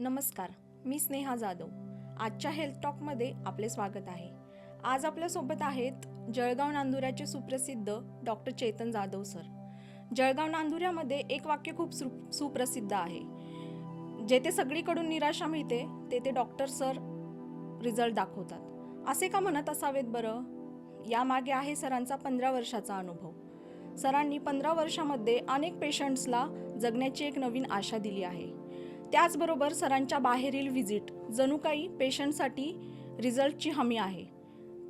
नमस्कार, मी स्नेहा जाधव. आजच्या हेल्थ टॉकमध्ये आपले स्वागत आहे. आज आपल्यासोबत आहेत जळगाव नांदुऱ्याचे सुप्रसिद्ध डॉक्टर चेतन जाधव सर. जळगाव नांदुऱ्यामध्ये एक वाक्य खूप सुप्रसिद्ध आहे. जेथे सगळीकडून निराशा मिळते तेथे डॉक्टर सर रिझल्ट दाखवतात. असे का म्हणत असावेत बरं? यामागे आहे सरांचा 15 वर्षाचा अनुभव. सरांनी 15 वर्षामध्ये अनेक पेशंट्सला जगण्याची एक नवीन आशा दिली आहे. त्याचबरोबर सरांच्या बाहेरील व्हिजिट जणू काही पेशंटसाठी रिझल्टची हमी आहे.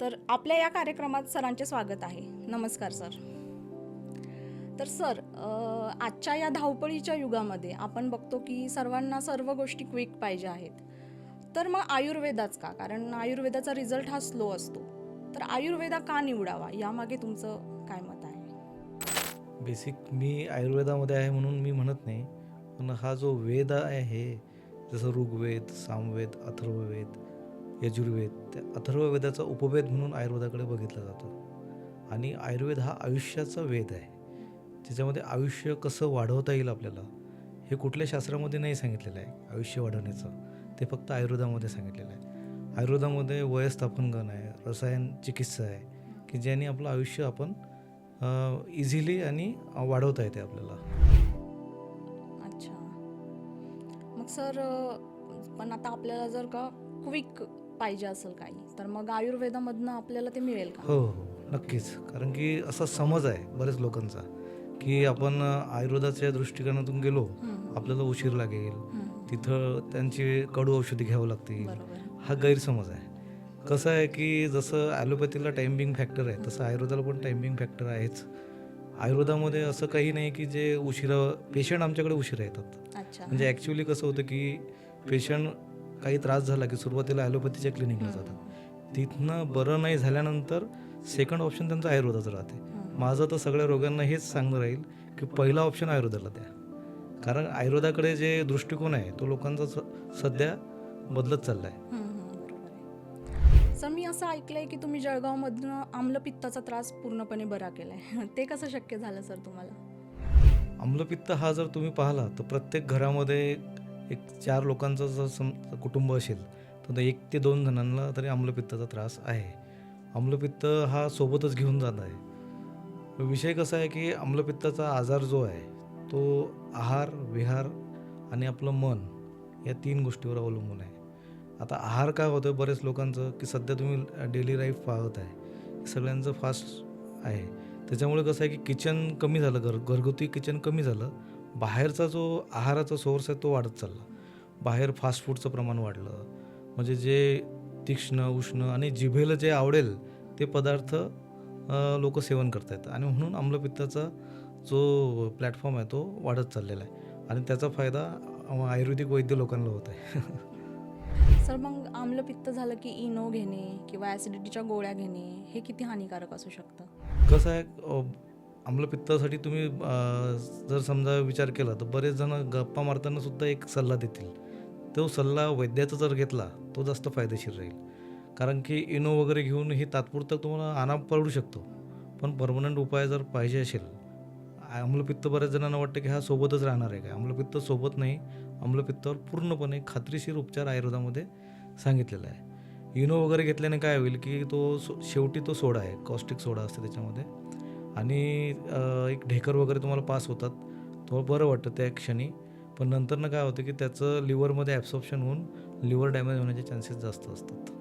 तर आपल्या या कार्यक्रमात सरांचे स्वागत आहे. नमस्कार सर. तर सर, आजच्या या धावपळीच्या युगामध्ये आपण बघतो की सर्वांना सर्व गोष्टी क्विक पाहिजे आहेत. तर मग आयुर्वेदाच का? कारण आयुर्वेदाचा रिझल्ट हा स्लो असतो. तर आयुर्वेदा का निवडावा, यामागे तुमचं काय मत आहे? बेसिक मी आयुर्वेदामध्ये आहे म्हणून मी म्हणत नाही, पण हा जो वेद आहे, जसं ऋग्वेद, सामवेद, अथर्ववेद, यजुर्वेद, त्या अथर्ववेदाचा उपवेद म्हणून आयुर्वेदाकडे बघितला जातो. आणि आयुर्वेद हा आयुष्याचा वेद आहे, ज्याच्यामध्ये आयुष्य कसं वाढवता येईल आपल्याला हे कुठल्या शास्त्रामध्ये नाही सांगितलेलं आहे. आयुष्य वाढवण्याचं ते फक्त आयुर्वेदामध्ये सांगितलेलं आहे. आयुर्वेदामध्ये वयस्थापनगण आहे, रसायन चिकित्सा आहे, की ज्याने आपलं आयुष्य आपण इझिली आणि वाढवता येते आपल्याला. अच्छा, मग सर, पण आता आपल्याला जर का क्विक पाहिजे असेल काही, तर मग आयुर्वेदामधनं आपल्याला ते मिळेल का? हो हो, नक्कीच. कारण की असा समज आहे बरेच लोकांचा की आपण आयुर्वेदाच्या दृष्टिकोनातून गेलो आपल्याला उशीर लागेल, तिथं त्यांची कडू औषधी घ्यावं लागतील, हा गैरसमज आहे. कसं आहे की जसं ॲलोपॅथीला टायमिंग फॅक्टर आहे, तसं आयुर्वेदाला पण टायमिंग फॅक्टर आहेच. आयुर्वेदामध्ये असं काही नाही की जे उशिरा पेशंट आमच्याकडे उशिरा येतात. म्हणजे ॲक्च्युली कसं होतं की पेशंट काही त्रास झाला की सुरुवातीला ॲलोपॅथीच्या क्लिनिकला जातात, तिथनं बरं नाही झाल्यानंतर सेकंड ऑप्शन त्यांचं आयुर्वेदाचं राहते. माझं तर सगळ्या रोगांना हेच सांगणं राहील की पहिला ऑप्शन आयुर्वेदाला द्या. कारण आयुर्वेदाकडे जे दृष्टिकोन आहे तो लोकांचा सध्या बदलत चालला आहे. सर, मी असं ऐकलंय की तुम्ही जळगावमधनं आम्लपित्ताचा त्रास पूर्णपणे बरा केलाय. ते कसं शक्य झालं सर तुम्हाला? आम्लपित्त हा जर तुम्ही पाहिला तर प्रत्येक घरामध्ये एक 4 लोकांचं जर कुटुंब असेल तर 1 ते 2 जणांना तरी आम्लपित्ताचा त्रास आहे. आम्लपित्त हा सोबतच घेऊन जात आहे. विषय कसा आहे की आम्लपित्ताचा आजार जो आहे तो आहार, विहार आणि आपलं मन या 3 गोष्टीवर अवलंबून आहे. आता आहार काय होतं बरेच लोकांचं की सध्या तुम्ही डेली लाईफ पाहत आहे, सगळ्यांचं फास्ट आहे. त्याच्यामुळे कसं आहे की किचन कमी झालं, घरगुती किचन कमी झालं. बाहेरचा जो आहाराचा सोर्स आहे तो वाढत चालला. बाहेर फास्ट फूडचं प्रमाण वाढलं, म्हणजे जे तीक्ष्ण, उष्ण आणि जिभेला जे आवडेल ते पदार्थ लोक सेवन करत आहेत. आणि म्हणून आम्लपित्ताचा जो प्लॅटफॉर्म आहे तो वाढत चाललेला आहे आणि त्याचा फायदा आयुर्वेदिक वैद्य लोकांना होत आहे. सर, मग आम्लपित्त झालं की इनो घेणे किंवा ॲसिडिटीच्या गोळ्या घेणे हे किती हानिकारक असू शकतं? कसं आहे, आम्लपित्तासाठी तुम्ही जर समजा विचार केला तर बरेच जण गप्पा मारताना सुद्धा एक सल्ला देतील. तो सल्ला वैद्याचा जर घेतला तो जास्त फायदेशीर राहील. कारण की इनो वगैरे घेऊन हे तात्पुरतं तुम्हाला आराम पडू शकतो, पण परमनंट उपाय जर पाहिजे असेल, आम्लपित्त बऱ्याच जणांना वाटतं की हा सोबतच राहणार आहे. काय आम्लपित्त सोबत नाही. आम्लपित्तावर पूर्णपणे खात्रीशीर उपचार आयुर्वेदामध्ये सांगितलेला आहे. इनो वगैरे घेतल्याने काय होईल की तो शेवटी तो सोडा आहे, कॉस्टिक सोडा असते त्याच्यामध्ये, आणि एक ढेकर वगैरे तुम्हाला पास होतात, तो बरं वाटतं त्या क्षणी. पण नंतरनं काय होतं की त्याचं लिव्हरमध्ये ॲब्सॉर्प्शन होऊन लिव्हर डॅमेज होण्याचे चान्सेस जास्त असतात.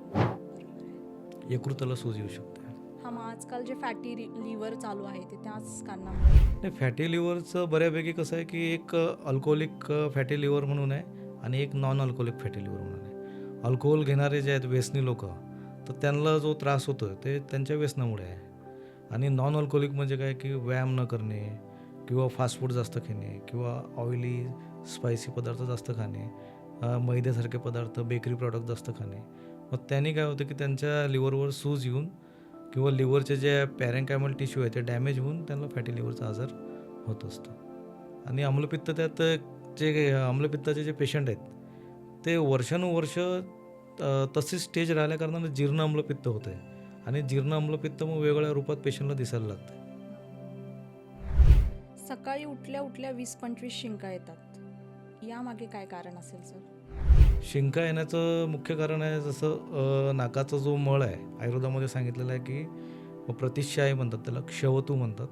यकृताला सूज येऊ शकते. हा, मग आजकाल जे फॅटी लिव्हर चालू आहे ते त्याच कारणामुळे? नाही, फॅटी लिव्हरचं बऱ्यापैकी कसं आहे की एक अल्कोहोलिक फॅटी लिव्हर म्हणून आहे आणि एक नॉन अल्कोहोलिक फॅटी लिव्हर म्हणून आहे. अल्कोहोल घेणारे जे आहेत व्यसनी लोक, तर त्यांना जो त्रास होतो ते त्यांच्या व्यसनामुळे आहे. आणि नॉन अल्कोहोलिक म्हणजे काय की व्यायाम न करणे किंवा फास्ट फूड जास्त खाणे किंवा ऑइली स्पायसी पदार्थ जास्त खाणे, मैद्यासारखे पदार्थ, बेकरी प्रॉडक्ट जास्त खाणे, मग त्यांनी काय होतं की त्यांच्या लिव्हरवर सूज येऊन किंवा लिव्हरचे जे पॅरेन्कायमल टिश्यू आहे ते डॅमेज होऊन त्यांना फॅटी लिव्हरचा आजार होत असतो. आणि आम्लपित्त, त्यात जे आम्लपित्ताचे जे पेशंट आहेत ते वर्षानुवर्ष तशीच स्टेज राहिल्या कारणानं जीर्ण आम्लपित्त होतं आहे आणि जीर्ण आम्लपित्त मग वेगवेगळ्या रूपात पेशंटला दिसायला लागतं. सकाळी उठल्या उठल्या 20-25 शिंका येतात, यामागे काय कारण असेल सर? शिंका येण्याचं मुख्य कारण आहे जसं नाकाचा जो मळ आहे आयुर्वेदामध्ये सांगितलेलं आहे की प्रतिशाय म्हणतात त्याला, क्षवतू म्हणतात,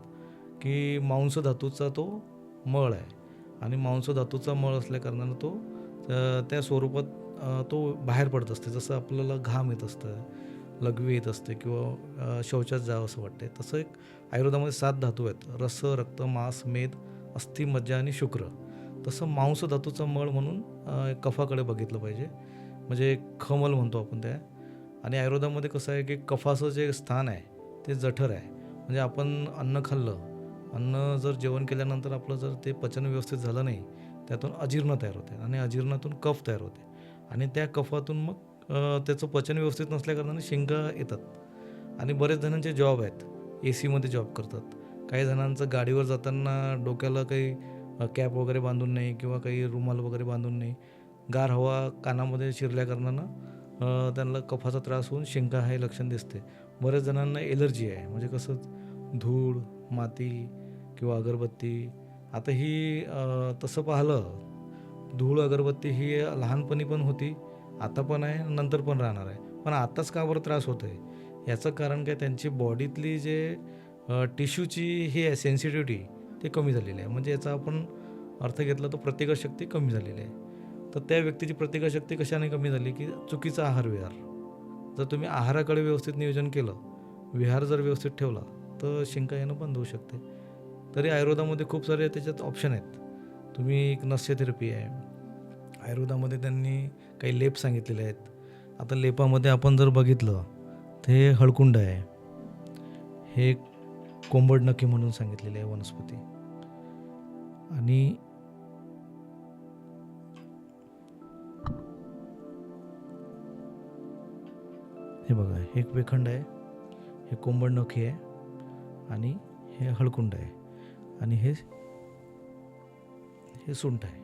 की मांसधातूचा तो मळ आहे आणि मांसधातूचा मळ असल्याकारणानं तो त्या स्वरूपात तो बाहेर पडत असते. जसं आपल्याला घाम येत असतं, लघवी येत असते किंवा शौचात जावं असं वाटते, तसं एक आयुर्वेदामध्ये 7 धातू आहेत: रस, रक्त, मांस, मेद, अस्थि, मज्जा आणि शुक्र. तसं मांसधातूचा मळ म्हणून कफाकडे बघितलं पाहिजे, म्हणजे खमल म्हणतो आपण त्या. आणि आयुर्वेदामध्ये कसं आहे की कफाचं जे स्थान आहे ते जठर आहे. म्हणजे आपण अन्न खाल्लं, अन्न जर जेवण केल्यानंतर आपलं जर ते पचन व्यवस्थित झालं नाही, त्यातून अजीर्ण तयार होते आणि अजीर्णातून कफ तयार होते आणि त्या कफातून मग त्याचं पचन व्यवस्थित नसल्याकारणाने शिंका येतात. आणि बरेच जणांचे जॉब आहेत, AC मध्ये जॉब करतात. काही जणांचं गाडीवर जाताना डोक्याला काही कॅप वगैरे बांधून नाही किंवा काही रुमाल वगैरे बांधून नाही, गार हवा कानामध्ये शिरल्या कारणानं त्यांना कफाचा त्रास होऊन शिंका हे लक्षण दिसते. बऱ्याच जणांना एलर्जी आहे, म्हणजे कसं धूळ, माती किंवा अगरबत्ती. आता ही तसं पाहिलं, धूळ अगरबत्ती ही लहानपणी पण होती, आता पण आहे, नंतर पण राहणार आहे. पण आत्ताच का बरं त्रास होतो आहे? याचं कारण काय, त्यांची बॉडीतली जे टिश्यूची ही आहे सेन्सिटिव्हिटी ते कमी झालेली आहे. म्हणजे याचा आपण अर्थ घेतला तर प्रतिकारशक्ती कमी झालेली आहे. तर त्या व्यक्तीची प्रतिकारशक्ती कशाने कमी झाली की चुकीचा आहार विहार. जर तुम्ही आहाराकडे व्यवस्थित नियोजन केलं, विहार जर व्यवस्थित ठेवला, तर शिंका येणं बंद होऊ शकते. तरी आयुर्वेदामध्ये खूप सारे त्याच्यात ऑप्शन आहेत. तुम्ही एक नस्य थेरपी आहे, आयुर्वेदामध्ये त्यांनी काही लेप सांगितलेले आहेत. आता लेपामध्ये आपण जर बघितलं तर हे हळकुंड आहे, हे कोंबड नखे म्हणून सांगितलेले आहे वनस्पती. आणि हे बघा, हे एक वेखंड आहे, हे कोंबड नखे आहे आणि हे हळकुंड आहे आणि हे सुंठ आहे.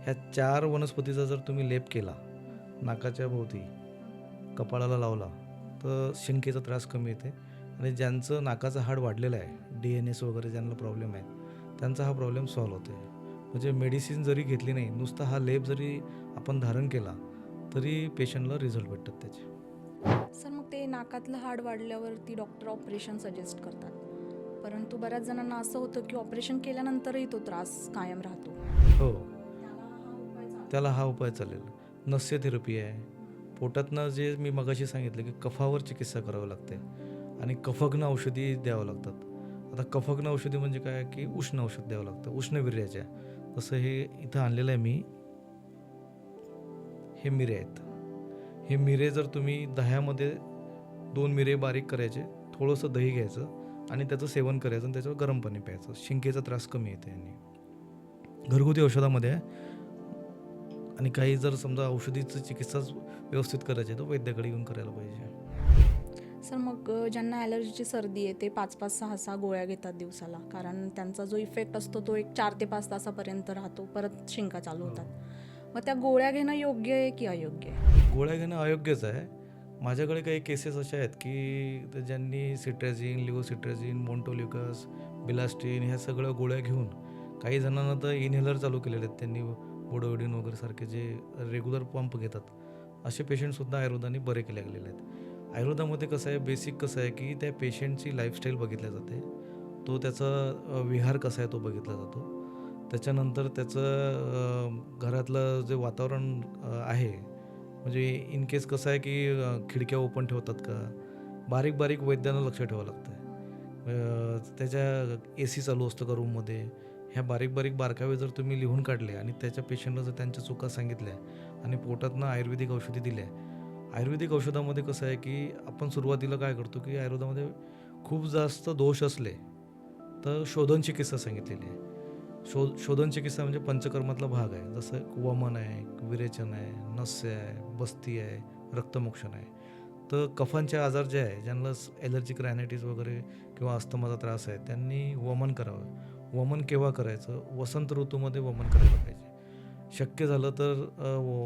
ह्या 4 वनस्पतीचा जर तुम्ही लेप केला, नाकाच्या भोवती, कपाळाला लावला, तर शिंकेचा त्रास कमी येते. आणि ज्यांचं नाकाचं हाड वाढलेलं आहे, DNS वगैरे ज्यांना प्रॉब्लेम आहे, त्यांचा हा प्रॉब्लेम सॉल्व्ह होतो. म्हणजे मेडिसिन जरी घेतली नाही, नुसता हा लेप जरी आपण धारण केला तरी पेशंटला रिझल्ट भेटतात त्याचे. सर, मग ते नाकातलं हाड वाढल्यावरती डॉक्टर ऑपरेशन सजेस्ट करतात, परंतु बऱ्याच जणांना असं होतं की ऑपरेशन केल्यानंतरही तो त्रास कायम राहतो. हो, त्याला हा उपाय चालेल. नस्य थेरपी आहे. पोटातनं जे मी मगाशी सांगितलं की कफावर चिकित्सा करावी लागते आणि कफग्न औषधी द्यावं लागतात. आता कफग्न औषधी म्हणजे काय की उष्ण औषध द्यावं लागतं, उष्णवीर्याच्या. जसं हे इथं आणलेलं आहे मी, हे मिरे आहेत. हे मिरे जर तुम्ही दह्यामध्ये 2 मिरे बारीक करायचे, थोडंसं दही घ्यायचं आणि त्याचं सेवन करायचं आणि त्याच्यावर गरम पाणी प्यायचं, शिंकेचा त्रास कमी येते. यांनी घरगुती औषधामध्ये आहे. आणि काही जर समजा औषधीचं चिकित्सा व्यवस्थित करायची आहे तर वैद्याकडे येऊन करायला पाहिजे. सर, मग ज्यांना ॲलर्जीची सर्दी आहे ते 5-5, 6-6 गोळ्या घेतात दिवसाला, कारण त्यांचा जो इफेक्ट असतो तो एक 4 ते 5 तासापर्यंत राहतो, परत शिंका चालू होतात. मग त्या गोळ्या घेणं योग्य आहे की अयोग्य आहे? गोळ्या घेणं अयोग्यच आहे. माझ्याकडे काही केसेस अशा आहेत की ज्यांनी सिट्रेझिन, लिव्होसिट्रेझिन, मोंटोल्युकस, बिलास्टिन ह्या सगळ्या गोळ्या घेऊन, काही जणांना तर इनहेलर चालू केलेले आहेत त्यांनी, बोडोइडिन वगैरे सारखे जे रेग्युलर पंप घेतात, असे पेशंटसुद्धा आयुर्वेदाने बरे केले गेलेले आहेत. आयुर्वेदामध्ये कसं आहे, बेसिक कसं आहे की त्या पेशंटची लाईफस्टाईल बघितल्या जाते, तो त्याचा विहार कसा आहे तो बघितला जातो. त्याच्यानंतर त्याचं घरातलं जे वातावरण आहे, म्हणजे इन केस कसं आहे की खिडक्या ओपन ठेवतात का, बारीक बारीक वैद्यांना लक्ष ठेवावं लागतं. त्याच्या AC चालू असतं का रूममध्ये, ह्या बारीक बारीक बारकावे जर तुम्ही लिहून काढले आणि त्याच्या पेशंटला जर त्यांच्या चुका सांगितल्या आणि पोटातनं आयुर्वेदिक औषधी दिल्या. आयुर्वेदिक औषधामध्ये कसं आहे की आपण सुरुवातीला काय करतो की आयुर्वेदामध्ये खूप जास्त दोष असले तर शोधन चिकित्सा सांगितलेली आहे. शोधन चिकित्सा म्हणजे पंचकर्मातला भाग आहे. जसं वमन आहे, विरेचन आहे, नस्य आहे, बस्ती आहे, रक्तमोक्षण आहे. तर कफांचे आजार जे आहे, ज्यांना ॲलर्जिक रायनायटिस वगैरे किंवा अस्थमाचा त्रास आहे, त्यांनी वमन करावं. वमन केव्हा करायचं? वसंत ऋतूमध्ये वमन करायला पाहिजे. शक्य झालं तर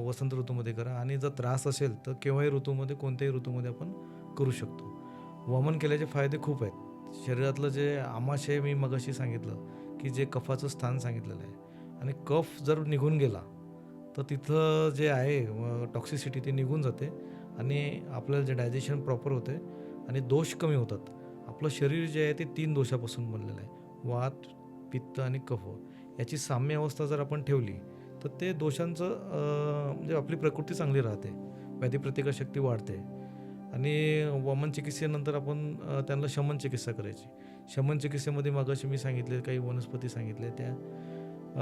वसंत ऋतूमध्ये करा आणि जर त्रास असेल तर केव्हाही ऋतूमध्ये, कोणत्याही ऋतूमध्ये आपण करू शकतो. वमन केल्याचे फायदे खूप आहेत. शरीरातलं जे आमाशय मी मगाशी सांगितलं की जे कफाचं स्थान सांगितलेलं आहे, आणि कफ जर निघून गेला तर तिथं जे आहे टॉक्सिसिटी ती निघून जाते आणि आपल्याला जे डायजेशन प्रॉपर होते आणि दोष कमी होतात. आपलं शरीर जे आहे ते 3 दोषापासून बनलेलं आहे. वात, पित्त आणि कफ. याची साम्य अवस्था जर आपण ठेवली तर ते दोषांचं म्हणजे आपली प्रकृती चांगली राहते. व्याधिप्रतिकारशक्ती वाढते आणि वमन चिकित्सेनंतर आपण त्यांना शमन चिकित्सा करायची. शमन चिकित्सेमध्ये मगाशी मी सांगितले काही वनस्पती सांगितले त्या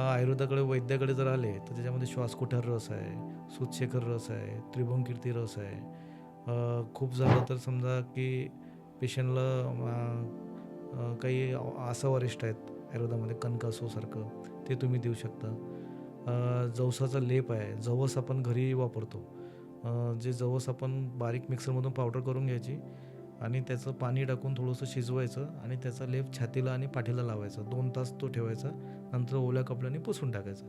आयुर्वेदाकडे वैद्याकडे जर आले तर त्याच्यामध्ये श्वासकोठार रस आहे, सूतशेखर रस आहे, त्रिभंगकीर्ती रस आहे. खूप झालं तर समजा की पेशंटला काही आसाव अरिष्ट आहेत आयुर्वेदामध्ये कणकासोसारखं ते तुम्ही देऊ शकता. जवसाचा लेप आहे, जवस आपण घरी वापरतो. जे जवस आपण बारीक मिक्सरमधून पावडर करून घ्यायची आणि त्याचं पाणी टाकून थोडंसं शिजवायचं आणि त्याचा लेप छातीला आणि पाठीला लावायचा. 2 तास तो ठेवायचा, नंतर ओल्या कपड्याने पुसून टाकायचा.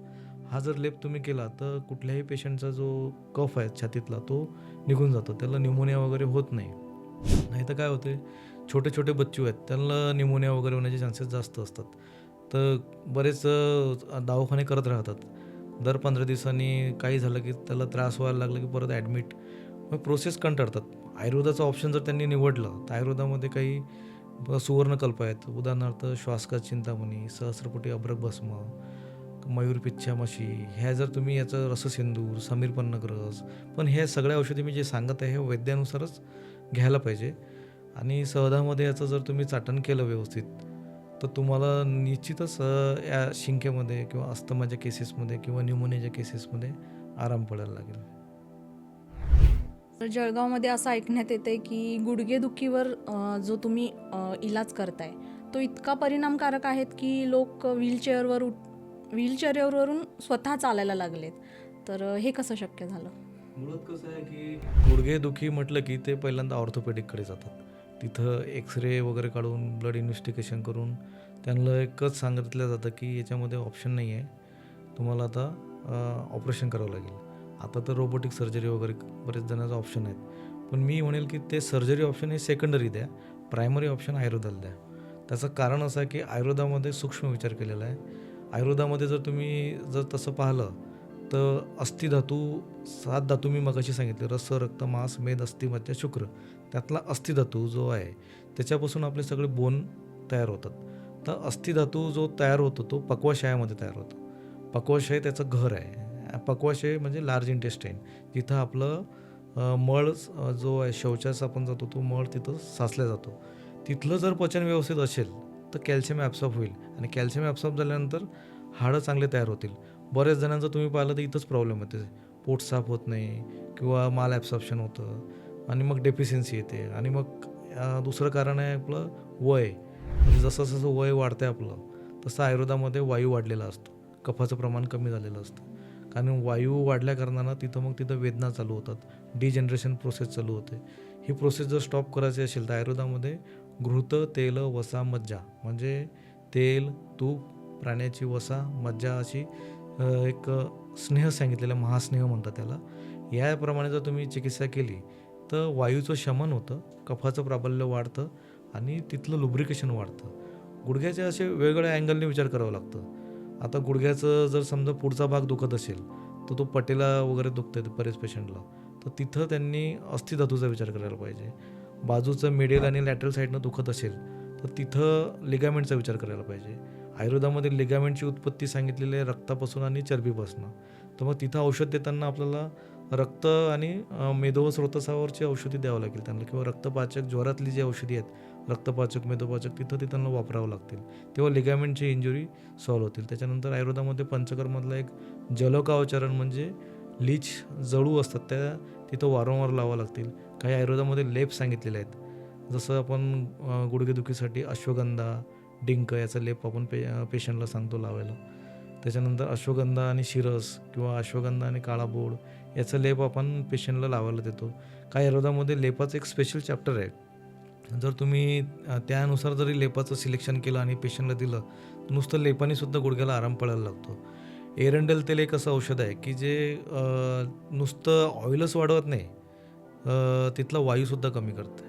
हा जर लेप तुम्ही केला तर कुठल्याही पेशंटचा जो कफ आहे छातीतला तो निघून जातो. त्याला न्यूमोनिया वगैरे होत नाही. नाहीतर काय होते, छोटे छोटे बच्चू आहेत त्यांना न्यूमोनिया वगैरे होण्याचे चान्सेस जास्त असतात. तर बरेच दवाखाने करत राहतात. दर 15 दिवसांनी काही झालं की त्याला त्रास व्हायला लागला की परत ॲडमिट, मग प्रोसेस कंटाळतात. आयुर्वेदाचा ऑप्शन जर त्यांनी निवडलं तर आयुर्वेदामध्ये काही सुवर्णकल्प आहेत. उदाहरणार्थ श्वासकात चिंतामणी, सहस्रपुटी अभ्रक भस्म, मयूरपिच्छामशी, ह्या जर तुम्ही याचं रससिंदूर, समीरपन्नग रस, पण हे सगळ्या औषधी मी जे सांगत आहे हे वैद्यानुसारच घ्यायला पाहिजे. आणि सहदामध्ये याचं जर तुम्ही चाटण केलं व्यवस्थित तर तुम्हाला निश्चितच या शिंकेमध्ये किंवा अस्थमाच्या केसेसमध्ये किंवा न्यूमोनियाच्या केसेसमध्ये आराम पडायला लागेल. तर जळगावमध्ये असं ऐकण्यात येते की गुडघेदुखीवर जो तुम्ही इलाज करताय तो इतका परिणामकारक आहेत की लोक व्हीलचेअरवरून स्वतः चालायला लागलेत. तर हे कसं शक्य झालं? मुळात कसं आहे की गुडघेदुखी म्हटलं की ते पहिल्यांदा ऑर्थोपेडिककडे जातात. तिथं एक्सरे वगैरे काढून ब्लड इन्व्हेस्टिगेशन करून त्यांना एकच सांगितलं जातं की याच्यामध्ये ऑप्शन नाही आहे, तुम्हाला आता ऑपरेशन करावं लागेल. आता तर रोबोटिक सर्जरी वगैरे बरेच जणांचं ऑप्शन आहेत. पण मी म्हणेल की ते सर्जरी ऑप्शन हे सेकंडरी द्या, प्रायमरी ऑप्शन आयुर्वेदाला द्या. त्याचं कारण असं आहे की आयुर्वेदामध्ये सूक्ष्म विचार केलेला आहे. आयुर्वेदामध्ये जर तुम्ही जर तसं पाहिलं तर अस्थिधातू 7 धातू मी मगाशी सांगितले, रस, रक्त, मांस, मेद, अस्थि, मज्जा, शुक्र. त्यातला अस्थिधातू जो आहे त्याच्यापासून आपले सगळे बोन तयार होतात. तर अस्थिधातू जो तयार होतो तो पक्वाशयामध्ये तयार होतो. पक्वाशय त्याचं घर आहे. पक्वाशय म्हणजे लार्ज इंटेस्टाईन, जिथं आपलं मळ जो आहे शौचास आपण जातो तो मळ तिथं साचला जातो. तिथलं जर पचन व्यवस्थित असेल तर कॅल्शियम ॲब्सॉर्ब होईल आणि कॅल्शियम ॲब्सॉर्ब झाल्यानंतर हाडं चांगले तयार होतील. बऱ्याच जणांचं तुम्ही पाहिलं तर इथंच प्रॉब्लेम येते, पोट साफ होत नाही किंवा माल ॲब्सॉर्प्शन होतं आणि मग डेफिशियन्सी येते. आणि मग दुसरं कारण आहे आपलं वय. म्हणजे जसं जसं वय वाढतं आहे आपलं तसं आयुर्वेदामध्ये वायू वाढलेला असतो, कफाचं प्रमाण कमी झालेलं असतं. कारण वायू वाढल्या कारणानं तिथं वेदना चालू होतात, डिजनरेशन प्रोसेस चालू होते. ही प्रोसेस जर स्टॉप करायची असेल तर आयुर्वेदामध्ये घृत, तेल, वसा, मज्जा म्हणजे तेल, तूप, प्राण्याची वसा, मज्जा अशी एक स्नेह सांगितलेला, महास्नेह म्हणतात त्याला. याप्रमाणे जर तुम्ही चिकित्सा केली तर वायूचं शमन होतं, कफाचं प्राबल्य वाढतं आणि तिथलं लुब्रिकेशन वाढतं. गुडघ्याचे असे वेगवेगळ्या अँगलने विचार करावं लागतं. आता गुडघ्याचं जर समजा पुढचा भाग दुखत असेल तर तो पटेला वगैरे दुखतं बरेच पेशंटला, तर तिथं त्यांनी अस्थिधातूचा विचार करायला पाहिजे. बाजूचं मिडियल आणि लॅटरल साईडनं दुखत असेल तर तिथं लिगामेंटचा विचार करायला पाहिजे. आयुर्वेदामध्ये लिगामेंटची उत्पत्ती सांगितलेली आहे रक्तापासून आणि चरबीपासून. तर मग तिथं औषध देताना आपल्याला रक्त आणि मेदो स्रोतसावरची औषधी द्यावं लागेल त्यांना, किंवा रक्तपाचक ज्वरातली जी औषधी आहेत रक्तपाचक, मेदोपाचक, तिथं ते त्यांना वापरावं लागतील. तेव्हा लिगामेंटची इंजुरी सॉल्व्ह होतील. त्याच्यानंतर आयुर्वेदामध्ये पंचकर्मातला एक जलकावचरण म्हणजे लीच जळू असतात त्या तिथं वारंवार लावावं लागतील. काही आयुर्वेदामध्ये लेप सांगितलेले आहेत, जसं आपण गुडघेदुखीसाठी अश्वगंधा, डिंक याचा लेप आपण पेशंटला सांगतो लावायला. त्याच्यानंतर अश्वगंधा आणि शिरस किंवा अश्वगंधा आणि काळा बोड याचा लेप आपण पेशंटला लावायला देतो. काही आयुर्वेदामध्ये लेपाचं एक स्पेशल चॅप्टर आहे. जर तुम्ही त्यानुसार जरी लेपाचं सिलेक्शन केलं आणि पेशंटला दिलं तर नुसतं लेपानेसुद्धा गुडघ्याला आराम पडायला लागतो. एरंडेल तेल एक असं औषध आहे की जे नुसतं ऑइलच वाढवत नाही, तिथला वायूसुद्धा कमी करते.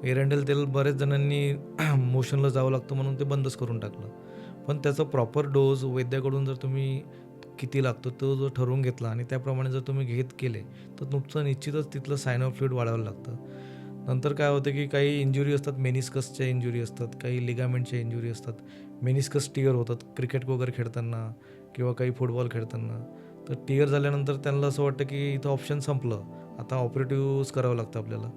एरंडेल तेल बऱ्याच जणांनी मोशनला जावं लागतं म्हणून ते बंदच करून टाकलं. पण त्याचा प्रॉपर डोस वैद्याकडून जर तुम्ही किती लागतो तो जर ठरवून घेतला आणि त्याप्रमाणे जर तुम्ही घेत केले तर तुमचं निश्चितच तिथलं सायनो फ्लुइड वाढवायला लागतं. नंतर काय होतं की काही इंजुरी असतात, मेनिस्कसच्या इंजुरी असतात, काही लिगामेंटच्या इंजुरी असतात. मेनिस्कस टिअर होतात क्रिकेट वगैरे खेळताना किंवा काही फुटबॉल खेळताना. तर टिअर झाल्यानंतर त्यांना असं वाटतं की इथं ऑप्शन संपलं, आता ऑपरेटिव्हच करावं लागतं आपल्याला.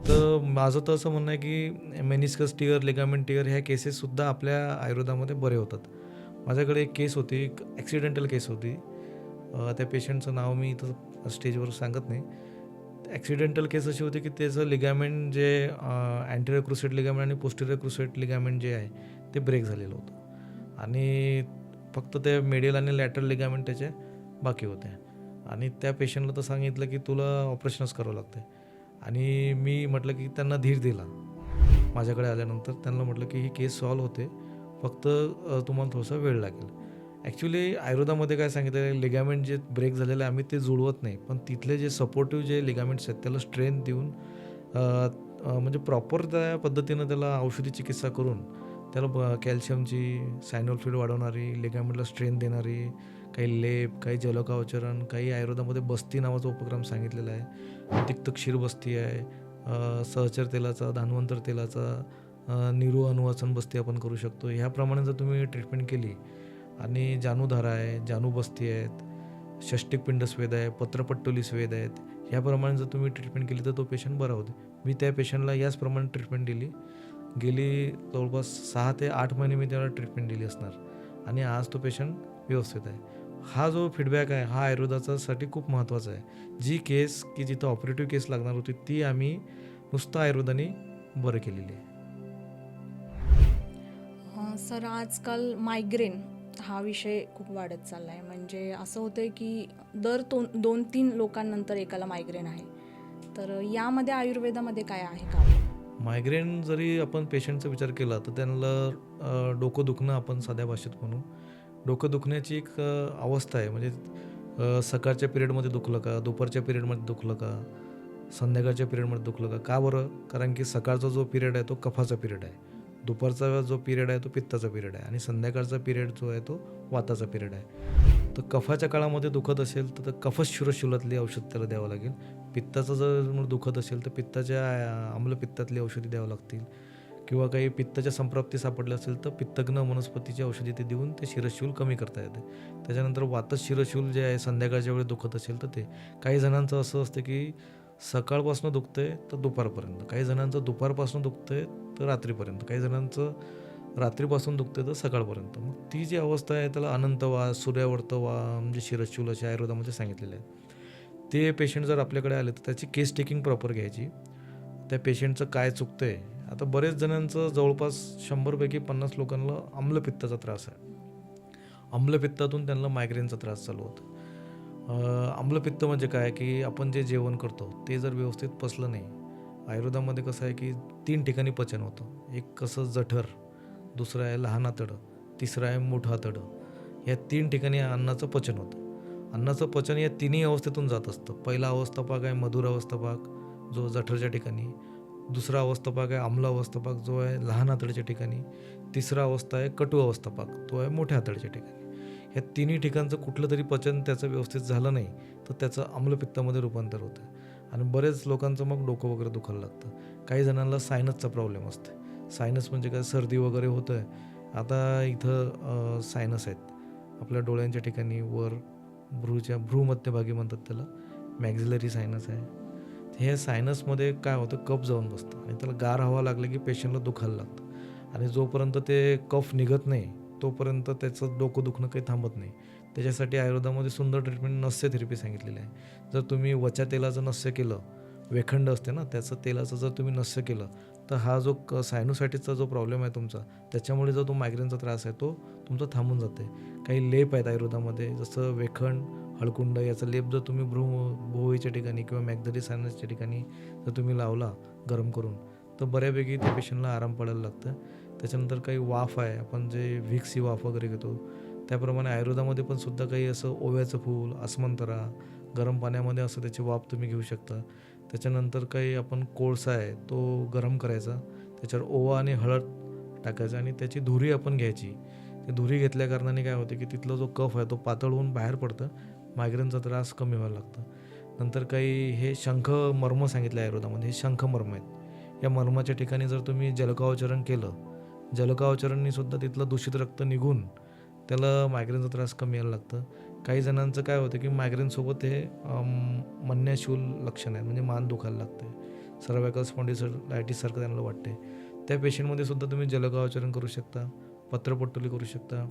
तर माझं तर असं म्हणणं आहे की मेनिस्कस टिअर, लिगामेंट टिअर ह्या केसेससुद्धा आपल्या आयुर्वेदामध्ये बरे होतात. माझ्याकडे एक केस होती, एक ॲक्सिडेंटल केस होती. त्या पेशंटचं नाव मी इथं स्टेजवर सांगत नाही. ॲक्सिडेंटल केस अशी होती की त्याचं लिगामेंट जे अँटेरियर क्रुसेट लिगामेंट आणि पोस्टेरियर क्रुसेट लिगामेंट जे आहे ते ब्रेक झालेलं होतं आणि फक्त ते मेडियल आणि लॅटरल लिगामेंट त्याचे बाकी होते. आणि त्या पेशंटला तर सांगितलं की तुला ऑपरेशनच करावं लागतं. आणि मी म्हटलं की त्यांना धीर दिला. माझ्याकडे आल्यानंतर त्यांना म्हटलं की ही केस सॉल्व्ह होते, फक्त तुम्हाला थोडासा वेळ लागेल. ॲक्च्युली आयुर्वेदामध्ये काय सांगितलं आहे, लिगामेंट जे ब्रेक झालेलं आहे आम्ही ते जुळवत नाही, पण तिथले जे सपोर्टिव्ह जे लिगामेंट्स आहेत त्याला स्ट्रेंथ देऊन म्हणजे प्रॉपर त्या पद्धतीनं त्याला औषधी चिकित्सा करून त्याला कॅल्शियमची, सायनो फ्लुइड वाढवणारी, लिगामेंटला स्ट्रेंथ देणारी काही लेप, काही जलकावचरण, काही आयुर्वेदामध्ये बस्ती नावाचा उपक्रम सांगितलेला आहे. तिक्त क्षीर बस्ती आहे, सहचर तेलाचा, धान्वंतर तेलाचा, निरू अनुवाचन बस्ती आपण करू शकतो. ह्याप्रमाणे जर तुम्ही ट्रीटमेंट केली आणि जानुधारा आहे, जानुबस्ती आहेत, षष्टिक पिंड स्वेद आहे, पत्रपट्टोली स्वेद आहेत, ह्याप्रमाणे जर तुम्ही ट्रीटमेंट केली तर तो पेशंट बरा होतो. मी त्या पेशंटला याचप्रमाणे ट्रीटमेंट दिली. गेली जवळपास 6 ते 8 महिने मी त्याला ट्रीटमेंट दिली असणार आणि आज तो पेशंट व्यवस्थित आहे. हा जो फीडबॅक आहे हा आयुर्वेदासाठी खूप महत्त्वाचा आहे. जी केस की जिथं ऑपरेटिव्ह केस लागणार होती ती आम्ही नुसतं आयुर्वेदाने बरं केलेली आहे. सर आजकाल मायग्रेन हा विषय खूप वाढत चालला आहे. म्हणजे असं होतं की दर 2-3 लोकांनंतर एकाला मायग्रेन आहे. तर यामध्ये आयुर्वेदामध्ये काय आहे का? मायग्रेन जरी आपण पेशंटचा विचार केला तर त्यांना डोकं दुखणं आपण साध्या भाषेत म्हणू. डोकं दुखण्याची एक अवस्था आहे. म्हणजे सकाळच्या पिरियडमध्ये दुखलं का, दुपारच्या पिरियडमध्ये दुखलं का, संध्याकाळच्या पिरियडमध्ये दुखलं का. का बरं? कारण की सकाळचा जो पिरियड आहे तो कफाचा पिरियड आहे, दुपारचा जो पिरियड आहे तो पित्ताचा पिरियड आहे आणि संध्याकाळचा पिरियड जो आहे तो वाताचा पिरियड आहे. तर कफाच्या काळामध्ये दुखत असेल तर कफशूलशूलातली औषध त्याला द्यावं लागेल. पित्ताचं जर दुखत असेल तर पित्ताच्या आम्लपित्तातली औषधी द्यावं लागतील किंवा काही पित्ताच्या संप्राप्ती सापडल्या असेल तर पित्तघ्न वनस्पतीची औषधी ते देऊन ते शिरशूल कमी करता येते. त्याच्यानंतर वातच शिरशूल जे आहे संध्याकाळच्या वेळी दुखत असेल तर ते. काही जणांचं असं असतं की सकाळपासून दुखतंय तर दुपारपर्यंत, काही जणांचं दुपारपासून दुखतंय तर रात्रीपर्यंत, काही जणांचं रात्रीपासून दुखते तर सकाळपर्यंत. मग ती जी अवस्था आहे त्याला अनंतवा, सूर्यावर्तवा म्हणजे शिरशूल असे आयुर्वेदामध्ये सांगितलेले आहे. ते पेशंट जर आपल्याकडे आले तर त्याची केस टेकिंग प्रॉपर घ्यायची. त्या पेशंटचं काय चुकतंय. आता बरेच जणांचं जवळपास 100पैकी 50 लोकांना आम्लपित्ताचा त्रास आहे. आम्लपित्तातून त्यांना मायग्रेनचा त्रास चालू होतो. आम्लपित्त म्हणजे काय की आपण जे जेवण करतो ते जर व्यवस्थित पचलं नाही. आयुर्वेदामध्ये कसं आहे की 3 ठिकाणी पचन होतं. एक कसं जठर, दुसरं आहे लहान आतडं, तिसरं आहे मोठं आतडं. या 3 ठिकाणी अन्नाचं पचन होतं. अन्नाचं पचन या तिन्ही अवस्थेतून जात असतं. पहिला अवस्थाभाग आहे मधुर अवस्थाभाग जो जठरच्या ठिकाणी, दुसरा अवस्थाभाग आहे आम्ल अवस्थाभाग जो आहे लहान आतडच्या ठिकाणी, तिसरा अवस्था आहे कटू अवस्थाभाग तो आहे मोठ्या आतडच्या ठिकाणी. ह्या तिन्ही ठिकाणचं कुठलं तरी पचन त्याचं व्यवस्थित झालं नाही तर त्याचं आम्लपित्तामध्ये रूपांतर होतं आणि बरेच लोकांचं मग डोकं वगैरे दुखायला लागतं. काही जणांना सायनसचा प्रॉब्लेम असते. सायनस म्हणजे काय, सर्दी वगैरे होतं आहे. आता इथं सायनस आहेत आपल्या डोळ्यांच्या ठिकाणी वर भ्रू मध्यभागी म्हणतात त्याला, मॅक्झिलरी सायनस आहे. हे सायनसमध्ये काय होतं, कफ जाऊन बसतं आणि त्याला गार हवा लागली की पेशंटला दुखायला लागतं आणि जोपर्यंत ते कफ निघत नाही तोपर्यंत त्याचं डोकं दुखणं काही थांबत नाही. त्याच्यासाठी आयुर्वेदामध्ये सुंदर ट्रीटमेंट नस्य थेरपी सांगितलेली आहे. जर तुम्ही वच्या तेलाचं नस्य केलं, वेखंड असते ना त्याचं तेलाचं जर तुम्ही नस्य केलं तर हा जो सायनोसायटिसचा जो प्रॉब्लेम आहे तुमचा त्याच्यामुळे जो तो मायग्रेनचा त्रास आहे तो तुमचा थांबून जाते. काही लेप आहेत आयुर्वेदामध्ये जसं वेखंड, हळकुंड याचा लेप जर तुम्ही भुवईच्या ठिकाणी किंवा मॅक्झिलरी सायनसच्या ठिकाणी जर तुम्ही लावला गरम करून तर बऱ्यापैकी त्या पेशंटला आराम पडायला लागतं. त्याच्यानंतर काही वाफ आहे, आपण जे व्हिक्सी वाफ वगैरे घेतो त्याप्रमाणे आयुर्वेदामध्ये पण सुद्धा काही असं ओव्याचं फूल, अस्मंतरा, गरम पाण्यामध्ये असं त्याची वाफ तुम्ही घेऊ शकता. त्याच्यानंतर काही आपण कोळसा आहे तो गरम करायचा, त्याच्यावर ओवा आणि हळद टाकायचं आणि त्याची धुरी आपण घ्यायची. ते धुरी घेतल्या कारणाने काय होते की तिथला जो कफ आहे तो पातळ होऊन बाहेर पडतं, मायग्रेनचा त्रास कमी व्हायला लागतं. नंतर काही हे शंख मर्म सांगितलं आयुर्वेदामध्ये, हे शंख मर्म आहेत. या मर्माच्या ठिकाणी जर तुम्ही जलकावचरण केलं, जलकावचरणनी सुद्धा तिथलं दूषित रक्त निघून त्याला मायग्रेनचा त्रास कमी यायला लागतं. काही जणांचं काय होतं की मायग्रेनसोबत हे मन्याशूल लक्षण आहे, म्हणजे मान दुखायला लागते, सर्वायकल स्पॉन्डिलायटिससारखं त्यांना वाटते. त्या पेशंटमध्ये सुद्धा तुम्ही जलकावचरण करू शकता, पत्रपट्टुली करू शकता.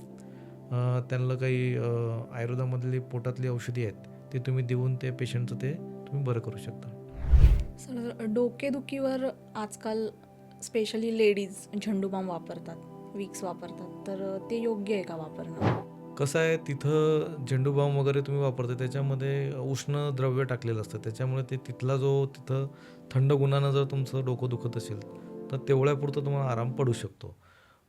त्यांना काही आयुर्वेदामधली पोटातली औषधी आहेत ते तुम्ही देऊन ते पेशंटचं ते तुम्ही बरं करू शकता. सर, डोकेदुखीवर आजकाल स्पेशली लेडीज झेंडूबाम वापरतात, विक्स वापरतात, तर ते योग्य आहे का वापरणं? कसं आहे, तिथं झेंडूबाम वगैरे तुम्ही वापरता त्याच्यामध्ये उष्ण द्रव्य टाकलेलं असतं, त्याच्यामुळे ते तिथला जो तिथं थंड गुणानं जर तुमचं डोकं दुखत असेल तर तेवढ्यापुरतं तुम्हाला आराम पडू शकतो.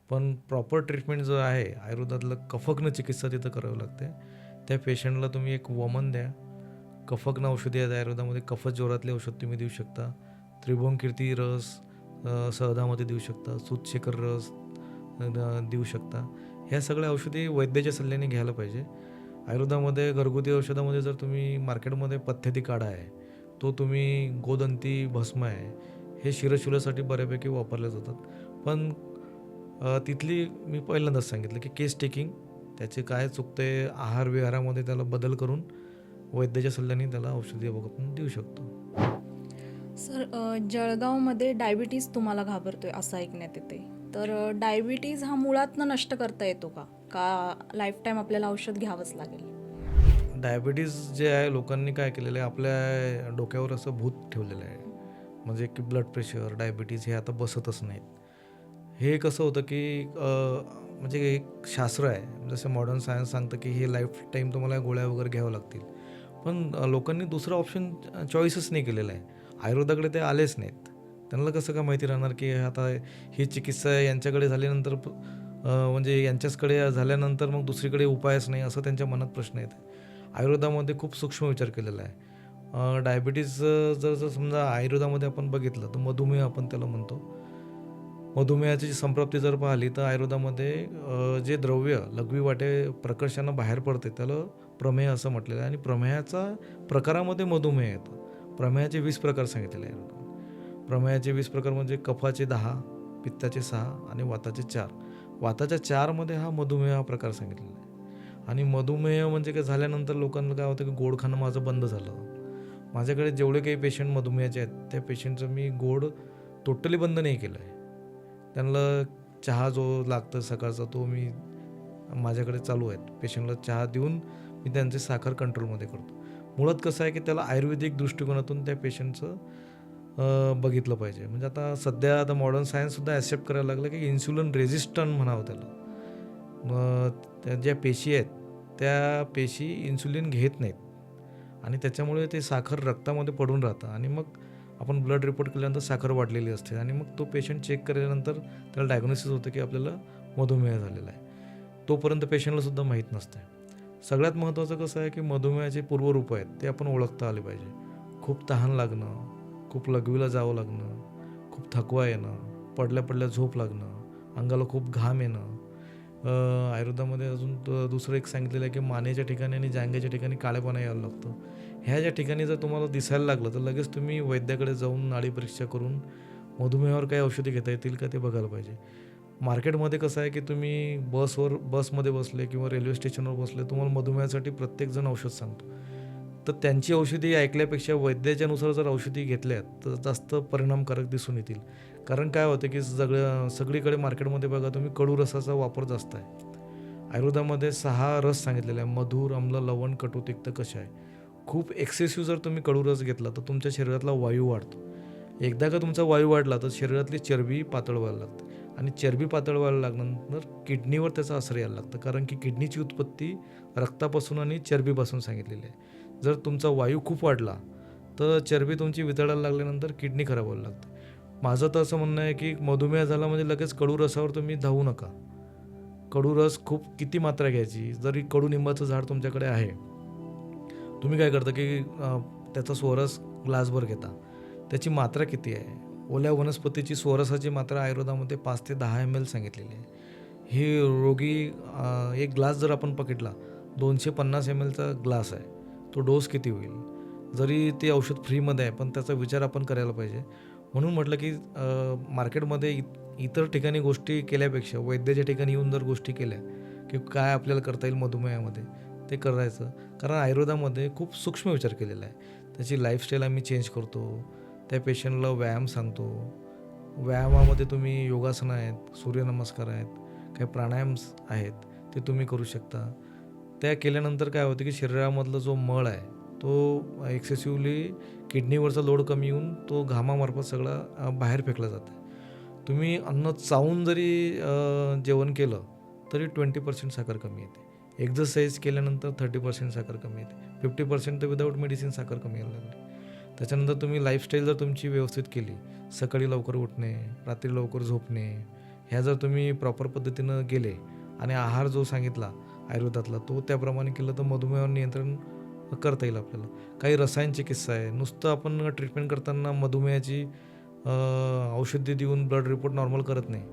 पण प्रॉपर ट्रीटमेंट जो आहे आयुर्वेदातलं कफग्न चिकित्सा तिथं करावी लागते. त्या पेशंटला तुम्ही एक वमन द्या, कफग्न औषधी आहेत आयुर्वेदामध्ये, कफज्वरातले औषध तुम्ही देऊ शकता, त्रिभुवनकीर्ती रस सहदामध्ये देऊ शकता, सूतशेखर रस देऊ शकता. ह्या सगळ्या औषधी वैद्याच्या सल्ल्याने घ्यायला पाहिजे. आयुर्वेदामध्ये घरगुती औषधामध्ये जर तुम्ही मार्केटमध्ये पथ्यती काढा आहे, तो तुम्ही गोदंती भस्म आहे, हे शिरशूलासाठी बऱ्यापैकी वापरले जातात. पण तिथली मी पहिल्यांदाच सांगितलं की केस टेकिंग, त्याचे काय चुकते आहार विहारामध्ये त्याला बदल करून वैद्याच्या सल्ल्याने त्याला औषधी आपण देऊ शकतो. सर, जळगावमध्ये डायबिटीज तुम्हाला घाबरतोय असं ऐकण्यात येते, तर डायबिटीज हा मुळातनं नष्ट करता येतो का लाईफटाईम आपल्याला औषध घ्यावंच लागेल? डायबिटीज जे आहे, लोकांनी काय केलेलं आहे, आपल्या डोक्यावर असं भूत ठेवलेलं आहे, म्हणजे की ब्लड प्रेशर, डायबिटीज हे आता बसतच नाहीत. हे कसं होतं की म्हणजे एक शास्त्र आहे, जसं मॉडर्न सायन्स सांगतं की हे लाईफ टाईम तुम्हाला गोळ्या वगैरे घ्यावं लागतील. पण लोकांनी दुसरं ऑप्शन चॉईसच नाही केलेलं आहे. आयुर्वेदाकडे ते आलेच नाहीत. त्यांना कसं काय माहिती राहणार की आता ही चिकित्सा यांच्याकडे झाल्यानंतर म्हणजे यांच्याचकडे झाल्यानंतर मग दुसरीकडे उपायच नाही, असं त्यांच्या मनात प्रश्न येते. आयुर्वेदामध्ये खूप सूक्ष्म विचार केलेला आहे. डायबिटीज जर समजा आयुर्वेदामध्ये आपण बघितलं तर मधुमेह आपण त्याला म्हणतो. मधुमेहाची जी संप्राप्ती जर पाहिली तर आयुर्वेदामध्ये जे द्रव्य लघवी वाटे प्रकर्षानं बाहेर पडते त्याला प्रमेह असं म्हटलेलं आहे. आणि प्रमेहाचा प्रकारामध्ये मधुमेह येतो. प्रमेहाचे 20 प्रकार सांगितलेले आहे आयुर्वेदामध्ये. प्रमेहाचे 20 प्रकार म्हणजे कफाचे 10, पित्ताचे 6 आणि वाताचे 4. वाताच्या 4मध्ये हा मधुमेह हा प्रकार सांगितलेला आहे. आणि मधुमेह म्हणजे काय झाल्यानंतर लोकांना काय होतं की गोड खाणं माझं बंद झालं. माझ्याकडे जेवढे काही पेशंट मधुमेहाचे आहेत त्या पेशंटचं मी गोड टोटली बंद नाही केलं आहे. त्यांना चहा जो लागतं सकाळचा तो मी माझ्याकडे चालू आहेत. पेशंटला चहा देऊन मी त्यांचे साखर कंट्रोलमध्ये करतो. मुळात कसं आहे की त्याला आयुर्वेदिक दृष्टिकोनातून त्या पेशंटचं बघितलं पाहिजे. म्हणजे आता सध्या आता मॉडर्न सायन्ससुद्धा ॲक्सेप्ट करायला लागलं की इन्सुलिन रेझिस्टंट म्हणावं त्याला. त्या ज्या पेशी आहेत त्या पेशी इन्सुलिन घेत नाहीत आणि त्याच्यामुळे ते साखर रक्तामध्ये पडून राहतं आणि मग आपण ब्लड रिपोर्ट केल्यानंतर साखर वाढलेली असते आणि मग तो पेशंट चेक केल्यानंतर त्याला डायग्नोसिस होतं की आपल्याला मधुमेह झालेला आहे. तोपर्यंत पेशंटलासुद्धा माहीत नसतं. सगळ्यात महत्त्वाचं कसं आहे की मधुमेहाचे पूर्वरूप आहेत ते आपण ओळखता आले पाहिजे. खूप तहान लागणं, खूप लघवीला जावं लागणं, खूप थकवा येणं, पडल्या पडल्या झोप लागणं, अंगाला खूप घाम येणं. आयुर्वेदामध्ये अजून दुसरं एक सांगितलेलं आहे की मानेच्या ठिकाणी आणि जांघेच्या ठिकाणी काळेपणा यायला लागतो. ह्या ज्या ठिकाणी जर तुम्हाला दिसायला लागलं तर लगेच तुम्ही वैद्याकडे जाऊन नाडी परीक्षा करून मधुमेहावर काही औषधी घेता येतील का ते बघायला पाहिजे. मार्केटमध्ये कसं आहे की तुम्ही बसमध्ये बसले किंवा रेल्वे स्टेशनवर बसले, तुम्हाला मधुमेहासाठी प्रत्येकजण औषध सांगतो. तर त्यांची औषधी ऐकल्यापेक्षा वैद्याच्यानुसार जर औषधी घेतल्यात तर जास्त परिणामकारक दिसून येतील. कारण काय होतं की सगळीकडे मार्केटमध्ये बघा तुम्ही कडू रसाचा वापर जास्त आहे. आयुर्वेदामध्ये 6 रस सांगितलेले आहे: मधुर, आम्ल, लवण, कटू, तिक्त, कषाय. खूप एक्सेसिव्ह जर तुम्ही कडू रस घेतला तर तुमच्या शरीरातला वायू वाढतो. एकदा का तुमचा वायू वाढला तर शरीरातली चरबी पातळ व्हायला लागते आणि चरबी पातळ व्हायला लागल्यानंतर किडनीवर त्याचा असर यायला लागतं. कारण की किडनीची उत्पत्ती रक्तापासून आणि चरबीपासून सांगितलेली आहे. जर तुमचा वायू खूप वाढला तर चरबी तुमची वितळायला लागल्यानंतर किडनी खराब व्हायला लागते. माझं तर असं म्हणणं आहे की मधुमेह झाला म्हणजे लगेच कडू रसावर तुम्ही धावू नका. कडू रस खूप किती मात्रा घ्यायची. जरी कडुनिंबाचं झाड तुमच्याकडे आहे, तुम्ही काय करता की त्याचा स्वरस ग्लासभर घेता. त्याची मात्रा किती आहे? ओल्या वनस्पतीची स्वरसाची मात्रा आयुर्वेदामध्ये 5 ते 10 ml सांगितलेली आहे. ही रोगी एक ग्लास जर आपण पकडला 250 ml चा ग्लास आहे, तो डोस किती होईल? जरी ते औषध फ्रीमध्ये आहे पण त्याचा विचार आपण करायला पाहिजे. म्हणून म्हटलं की मार्केटमध्ये इतर ठिकाणी गोष्टी केल्यापेक्षा वैद्याच्या ठिकाणी येऊन जर गोष्टी केल्या की काय आपल्याला करता येईल मधुमेहामध्ये, ते करायचं. कारण आयुर्वेदामध्ये खूप सूक्ष्म विचार केलेला आहे. त्याची लाईफस्टाईल आम्ही चेंज करतो, त्या पेशंटला व्यायाम सांगतो. व्यायामामध्ये तुम्ही योगासनं आहेत, सूर्यनमस्कार आहेत, काही प्राणायाम्स आहेत, ते तुम्ही करू शकता. त्या केल्यानंतर काय होतं की शरीरामधला जो मळ आहे तो एक्सेसिव्हली किडनीवरचा लोड कमी येऊन तो घामामार्फत सगळा बाहेर फेकला जातो. तुम्ही अन्न चावून जरी जेवण केलं तरी 20% साखर कमी येते. एक्झरसाईज केल्यानंतर 30% साखर कमी येते. 50% तर विदाऊट मेडिसिन साखर कमी यायला लागली. त्याच्यानंतर तुम्ही लाईफस्टाईल जर तुमची व्यवस्थित केली, सकाळी लवकर उठणे, रात्री लवकर झोपणे, ह्या जर तुम्ही प्रॉपर पद्धतीनं गेले आणि आहार जो सांगितला आयुर्वेदातला तो त्याप्रमाणे केलं तर मधुमेहावर नियंत्रण करता येईल आपल्याला. काही रसायन चिकित्सा आहे. नुसतं आपण ट्रीटमेंट करताना मधुमेहाची औषधी देऊन ब्लड रिपोर्ट नॉर्मल करत नाही.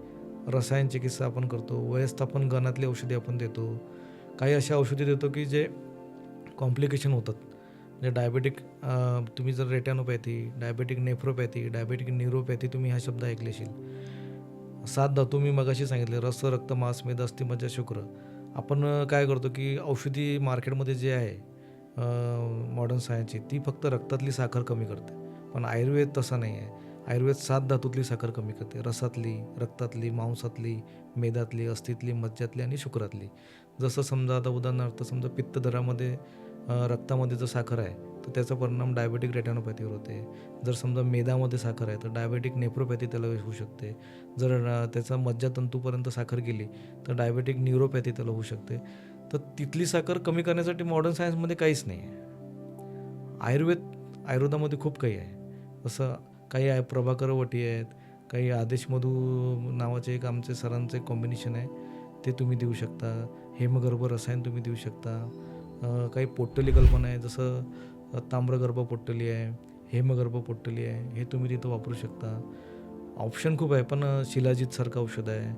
रसायन चिकित्सा आपण करतो, व्यवस्थापन गणातली औषधी आपण देतो. काही अशा औषधी देतो की जे कॉम्प्लिकेशन होतात. म्हणजे डायबेटिक तुम्ही जर रेटॅनोपॅथी, डायबेटिक नेफ्रोपॅथी, डायबेटिक न्यूरोपॅथी तुम्ही हा शब्द ऐकले असेल. 7 धातू मी मगाशी सांगितले, रस, रक्त, मांस, मेद, अस्थि, मज्जा, शुक्र. आपण काय करतो की औषधी मार्केटमध्ये जे आहे मॉडर्न सायन्सची, ती फक्त रक्तातली साखर कमी करते. पण आयुर्वेद तसा नाही आहे. आयुर्वेद 7 धातूतली साखर कमी करते. रसातली, रक्तातली, मांसातली, मेदातली, अस्थितली, मज्जातली आणि शुक्रातली. जसं समजा आता उदाहरणार्थ समजा पित्तदरामध्ये रक्तामध्ये जर साखर आहे तर त्याचा परिणाम डायबेटिक रेटॅनोपॅथीवर होते. जर समजा मेदामध्ये साखर आहे तर डायबेटिक नेफ्रोपॅथी त्याला होऊ शकते. जर त्याचा मज्जातंतूपर्यंत साखर गेली तर डायबेटिक न्यूरोपॅथी त्याला होऊ शकते. तर तिथली साखर कमी करण्यासाठी मॉडर्न सायन्समध्ये काहीच नाही आहे. आयुर्वेदामध्ये खूप काही आहे. जसं काही आहे प्रभाकर वटी आहेत, काही आदेश मधू नावाचे एक आमचे सरांचं एक कॉम्बिनेशन आहे, ते तुम्ही देऊ शकता. हेमगर्भ रसायन तुम्ही देऊ शकता. काही पोट्टली कल्पना आहे, जसं ताम्रगर्भ पोट्टली आहे, हेमगर्भ पोट्टली आहे, हे तुम्ही तिथं वापरू शकता. ऑप्शन खूप आहे. पण शिलाजीतसारखं औषध आहे,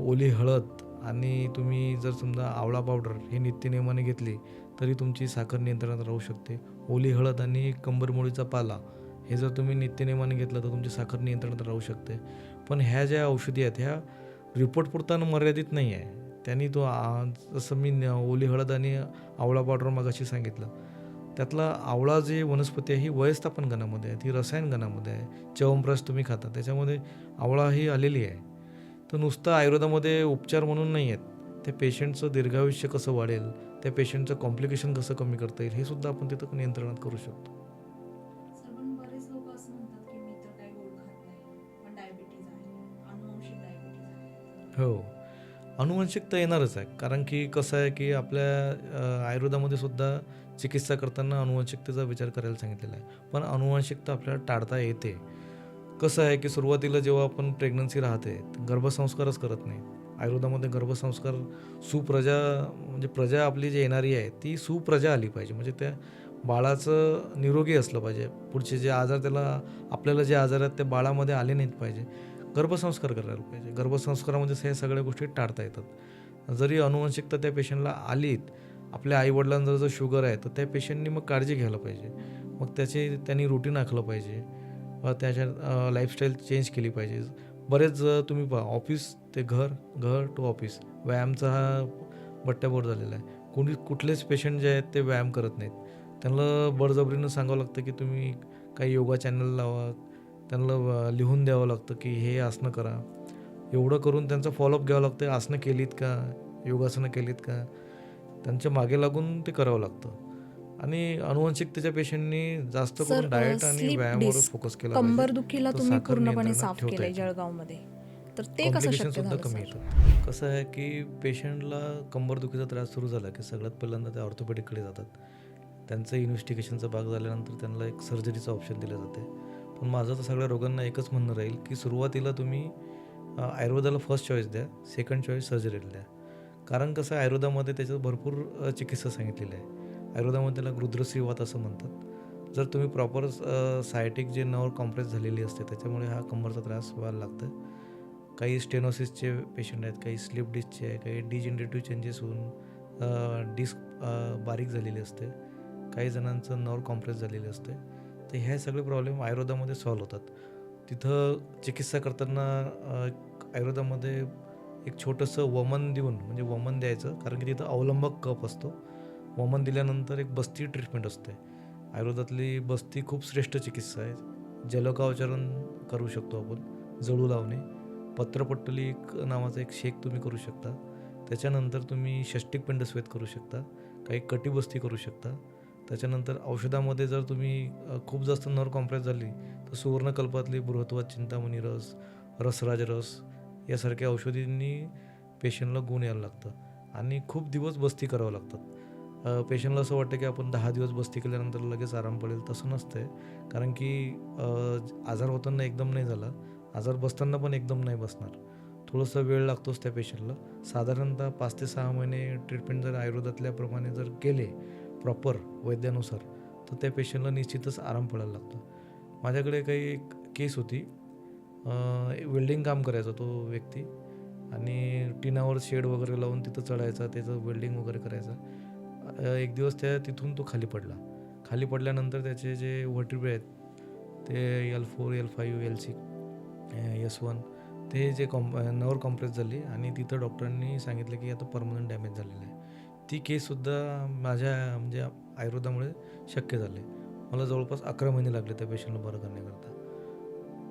ओली हळद, आणि तुम्ही जर समजा आवळा पावडर हे नित्यनेमाने घेतली तरी तुमची साखर नियंत्रणात राहू शकते. ओली हळद आणि कंबरमुळीचा पाला हे जर तुम्ही नित्यनेमाने घेतलं तर तुमची साखर नियंत्रणात राहू शकते. पण ह्या ज्या औषधी आहेत ह्या रिपोर्ट पुरताना मर्यादित नाही आहे. त्यांनी तो जसं मी ओली हळद आणि आवळा पावडर मगाशी सांगितलं, त्यातला आवळा जे वनस्पती आहे ही वयस्थापन गणामध्ये आहे, ती रसायन गणामध्ये आहे. च्यवनप्राश तुम्ही खाता त्याच्यामध्ये आवळा ही आलेली आहे. तर नुसतं आयुर्वेदामध्ये उपचार म्हणून नाही आहेत, त्या पेशंटचं दीर्घायुष्य कसं वाढेल, त्या पेशंटचं कॉम्प्लिकेशन कसं कमी करता येईल हे सुद्धा आपण तिथं नियंत्रणात करू शकतो. सर, पण बरेच लोक असं म्हणतात की मी तर काही गोड खात नाही, पण डायबिटीज आहे, अनुवंशिक डायबिटीज आहे. हो, अनुवंशिकता येणारच आहे. कारण की कसं आहे की आपल्या आयुर्वेदामध्ये सुद्धा चिकित्सा करताना अनुवंशिकतेचा विचार करायला सांगितलेला आहे. पण अनुवंशिकता आपल्याला टाळता येते. कसं आहे की सुरुवातीला जेव्हा आपण प्रेग्नन्सी राहते गर्भसंस्कारच करत नाही. आयुर्वेदामध्ये गर्भसंस्कार सुप्रजा, म्हणजे प्रजा आपली जी येणारी आहे ती सुप्रजा आली पाहिजे. म्हणजे त्या बाळाचं निरोगी असलं पाहिजे. पुढचे जे आजार त्याला आपल्याला जे आजार आहेत ते बाळामध्ये आले नाहीत पाहिजे. गर्भसंस्कार करायला पाहिजे. गर्भसंस्कारामध्ये ह्या सगळ्या गोष्टी टाळता येतात. जरी अनुवंशिकता त्या पेशंटला आलीत, आपल्या आईवडिलांना जर शुगर आहे तर त्या पेशंटनी मग काळजी घ्यायला पाहिजे. मग त्यांनी रुटीन आखलं पाहिजे, त्याच्या लाईफस्टाईल चेंज केली पाहिजे. बरेच तुम्ही पहा, ऑफिस ते घर, घर टू ऑफिस, व्यायामचा हा बट्ट्याबोळ झालेला आहे. कुठलेच पेशंट जे आहेत ते व्यायाम करत नाहीत. त्यांना बळजबरीनं सांगावं लागतं की तुम्ही काही योगा चॅनल लावा, त्यांना लिहून द्यावं लागतं की हे आसनं करा. एवढं करून त्यांचा फॉलोअप घ्यावं लागतं. आसनं केलीत का, योगासनं केलीत का, त्यांच्या मागे लागून ते करावं लागतं. आणि अनुवंशिकतेच्या पेशंटनी जास्त करून डाएट आणि व्यायामावरच फोकस केला पाहिजे. कंबरदुखीला तर तुम्ही साखर पूर्णपणे नियंत्रणात साफ ठेवता केलंय येते. जळगावमध्ये, तर ते कसं कॉम्प्लिकेशन शक्य सुद्धा झालं कमी सर? येतात. कसं आहे की पेशंटला कंबरदुखीचा त्रास सुरू झाला की सगळ्यात पहिल्यांदा ते ऑर्थोपेडिककडे जातात. त्यांचं इन्व्हेस्टिगेशनचा भाग झाल्यानंतर त्यांना एक सर्जरीचं ऑप्शन दिलं जाते. पण माझं तर सगळ्या रोगांना एकच म्हणणं राहील की सुरुवातीला तुम्ही आयुर्वेदाला फर्स्ट चॉईस द्या, सेकंड चॉईस सर्जरीला द्या. कारण कसं आहे आयुर्वेदामध्ये त्याच्यात भरपूर चिकित्सा सांगितलेली आहे. आयुर्वेदामध्ये त्याला रुद्रश्रीवात असं म्हणतात. जर तुम्ही प्रॉपर सायटिक जे नर्व कॉम्प्रेस झालेली असते त्याच्यामुळे हा कंबरचा त्रास व्हायला लागतं. काही स्टेनोसिसचे पेशंट आहेत, काही स्लिप डिस्कचे आहे, काही डिजनरेटिव्ह चेंजेस होऊन डिस्क बारीक झालेली असते, काही जणांचं नर्व कॉम्प्रेस झालेली असते. तर ह्या सगळे प्रॉब्लेम आयुर्वेदामध्ये सॉल्व्ह होतात. तिथं चिकित्सा करताना आयुर्वेदामध्ये एक छोटंसं वमन देऊन, म्हणजे वमन द्यायचं, कारण की तिथं अवलंबक कफ असतो. वमन दिल्यानंतर एक बस्ती ट्रीटमेंट असते. आयुर्वेदातली बस्ती खूप श्रेष्ठ चिकित्सा आहे. जलकावचरण करू शकतो आपण, जळू लावणे, पत्रपट्टली एक नावाचा एक शेक तुम्ही करू शकता. त्याच्यानंतर तुम्ही षष्टिक पिंडस्वेद करू शकता, काही कटिबस्ती करू शकता. त्याच्यानंतर औषधामध्ये जर तुम्ही खूप जास्त नर्व कॉम्प्रेस झाली तर सुवर्णकल्पातली बृहत्वाद चिंतामणी रस, रसराज रस यासारख्या औषधींनी पेशंटला गुण यायला लागतं आणि खूप दिवस बस्ती करावं लागतात. पेशंटला असं वाटतं की आपण 10 दिवस बस्ती केल्यानंतर लगेच आराम पडेल, तसं नसतं आहे. कारण की आजार होताना एकदम नाही झाला, आजार बसताना पण एकदम नाही बसणार. थोडंसं वेळ लागतोच त्या पेशंटला. साधारणतः 5 ते 6 महिने ट्रीटमेंट जर आयुर्वेदातल्याप्रमाणे जर केले प्रॉपर वैद्यानुसार, तर त्या पेशंटला निश्चितच आराम पडायला लागतो. माझ्याकडे काही एक केस होती. वेल्डिंग काम करायचा तो व्यक्ती आणि टिनावर शेड वगैरे लावून तिथं चढायचा, त्याचं वेल्डिंग वगैरे करायचा. एक दिवस तिथून तो खाली पडला. खाली पडल्यानंतर त्याचे जे व्हर्टिब्रे आहेत ते L4, L5, L6, S1 ते जे नर्व कॉम्प्रेस झाली आणि तिथं डॉक्टरांनी सांगितलं की आता परमनंट डॅमेज झालेलं आहे. ती केससुद्धा माझ्या म्हणजे आयुर्वेदामुळे शक्य झाले. मला जवळपास 11 महिने लागले त्या पेशंटला बरं करण्याकरता.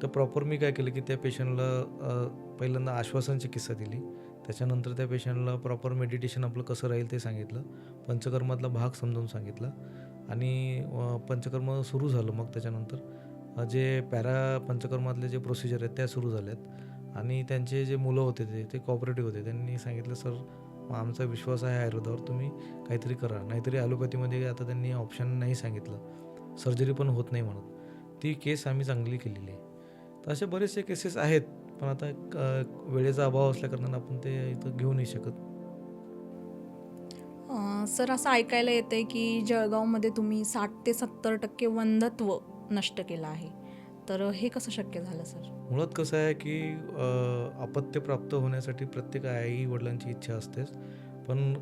तर प्रॉपर मी काय केलं की त्या पेशंटला पहिल्यांदा आश्वासन चिकित्सा दिली. त्याच्यानंतर त्या पेशंटला प्रॉपर मेडिटेशन आपलं कसं राहील ते सांगितलं. पंचकर्मातला भाग समजावून सांगितला आणि पंचकर्म सुरू झालं. मग त्याच्यानंतर जे पंचकर्मातले जे प्रोसिजर आहेत त्या सुरू झाल्यात आणि त्यांचे जे मुलं होते ते कॉपरेटिव्ह होते. त्यांनी सांगितलं, सर आमचा विश्वास आहे आयुर्वेदावर, तुम्ही काहीतरी करा. नाहीतरी ॲलोपॅथीमध्ये आता त्यांनी ऑप्शन नाही सांगितलं, सर्जरी पण होत नाही म्हणत. ती केस आम्ही चांगली केलेली आहे. तर असे बरेचसे केसेस आहेत, पण आता वेळेचा अभाव असल्याकारणानं आपण ते इथं घेऊ नाही शकत. सर असं ऐकायला येतंय की जळगावमध्ये तुम्ही 60 ते 70% वंध्यत्व नष्ट केलं आहे. तर हे कसं शक्य झालं सर? मुळात कसं आहे की अपत्य प्राप्त होण्यासाठी प्रत्येक आई वडिलांची इच्छा असतेच, पण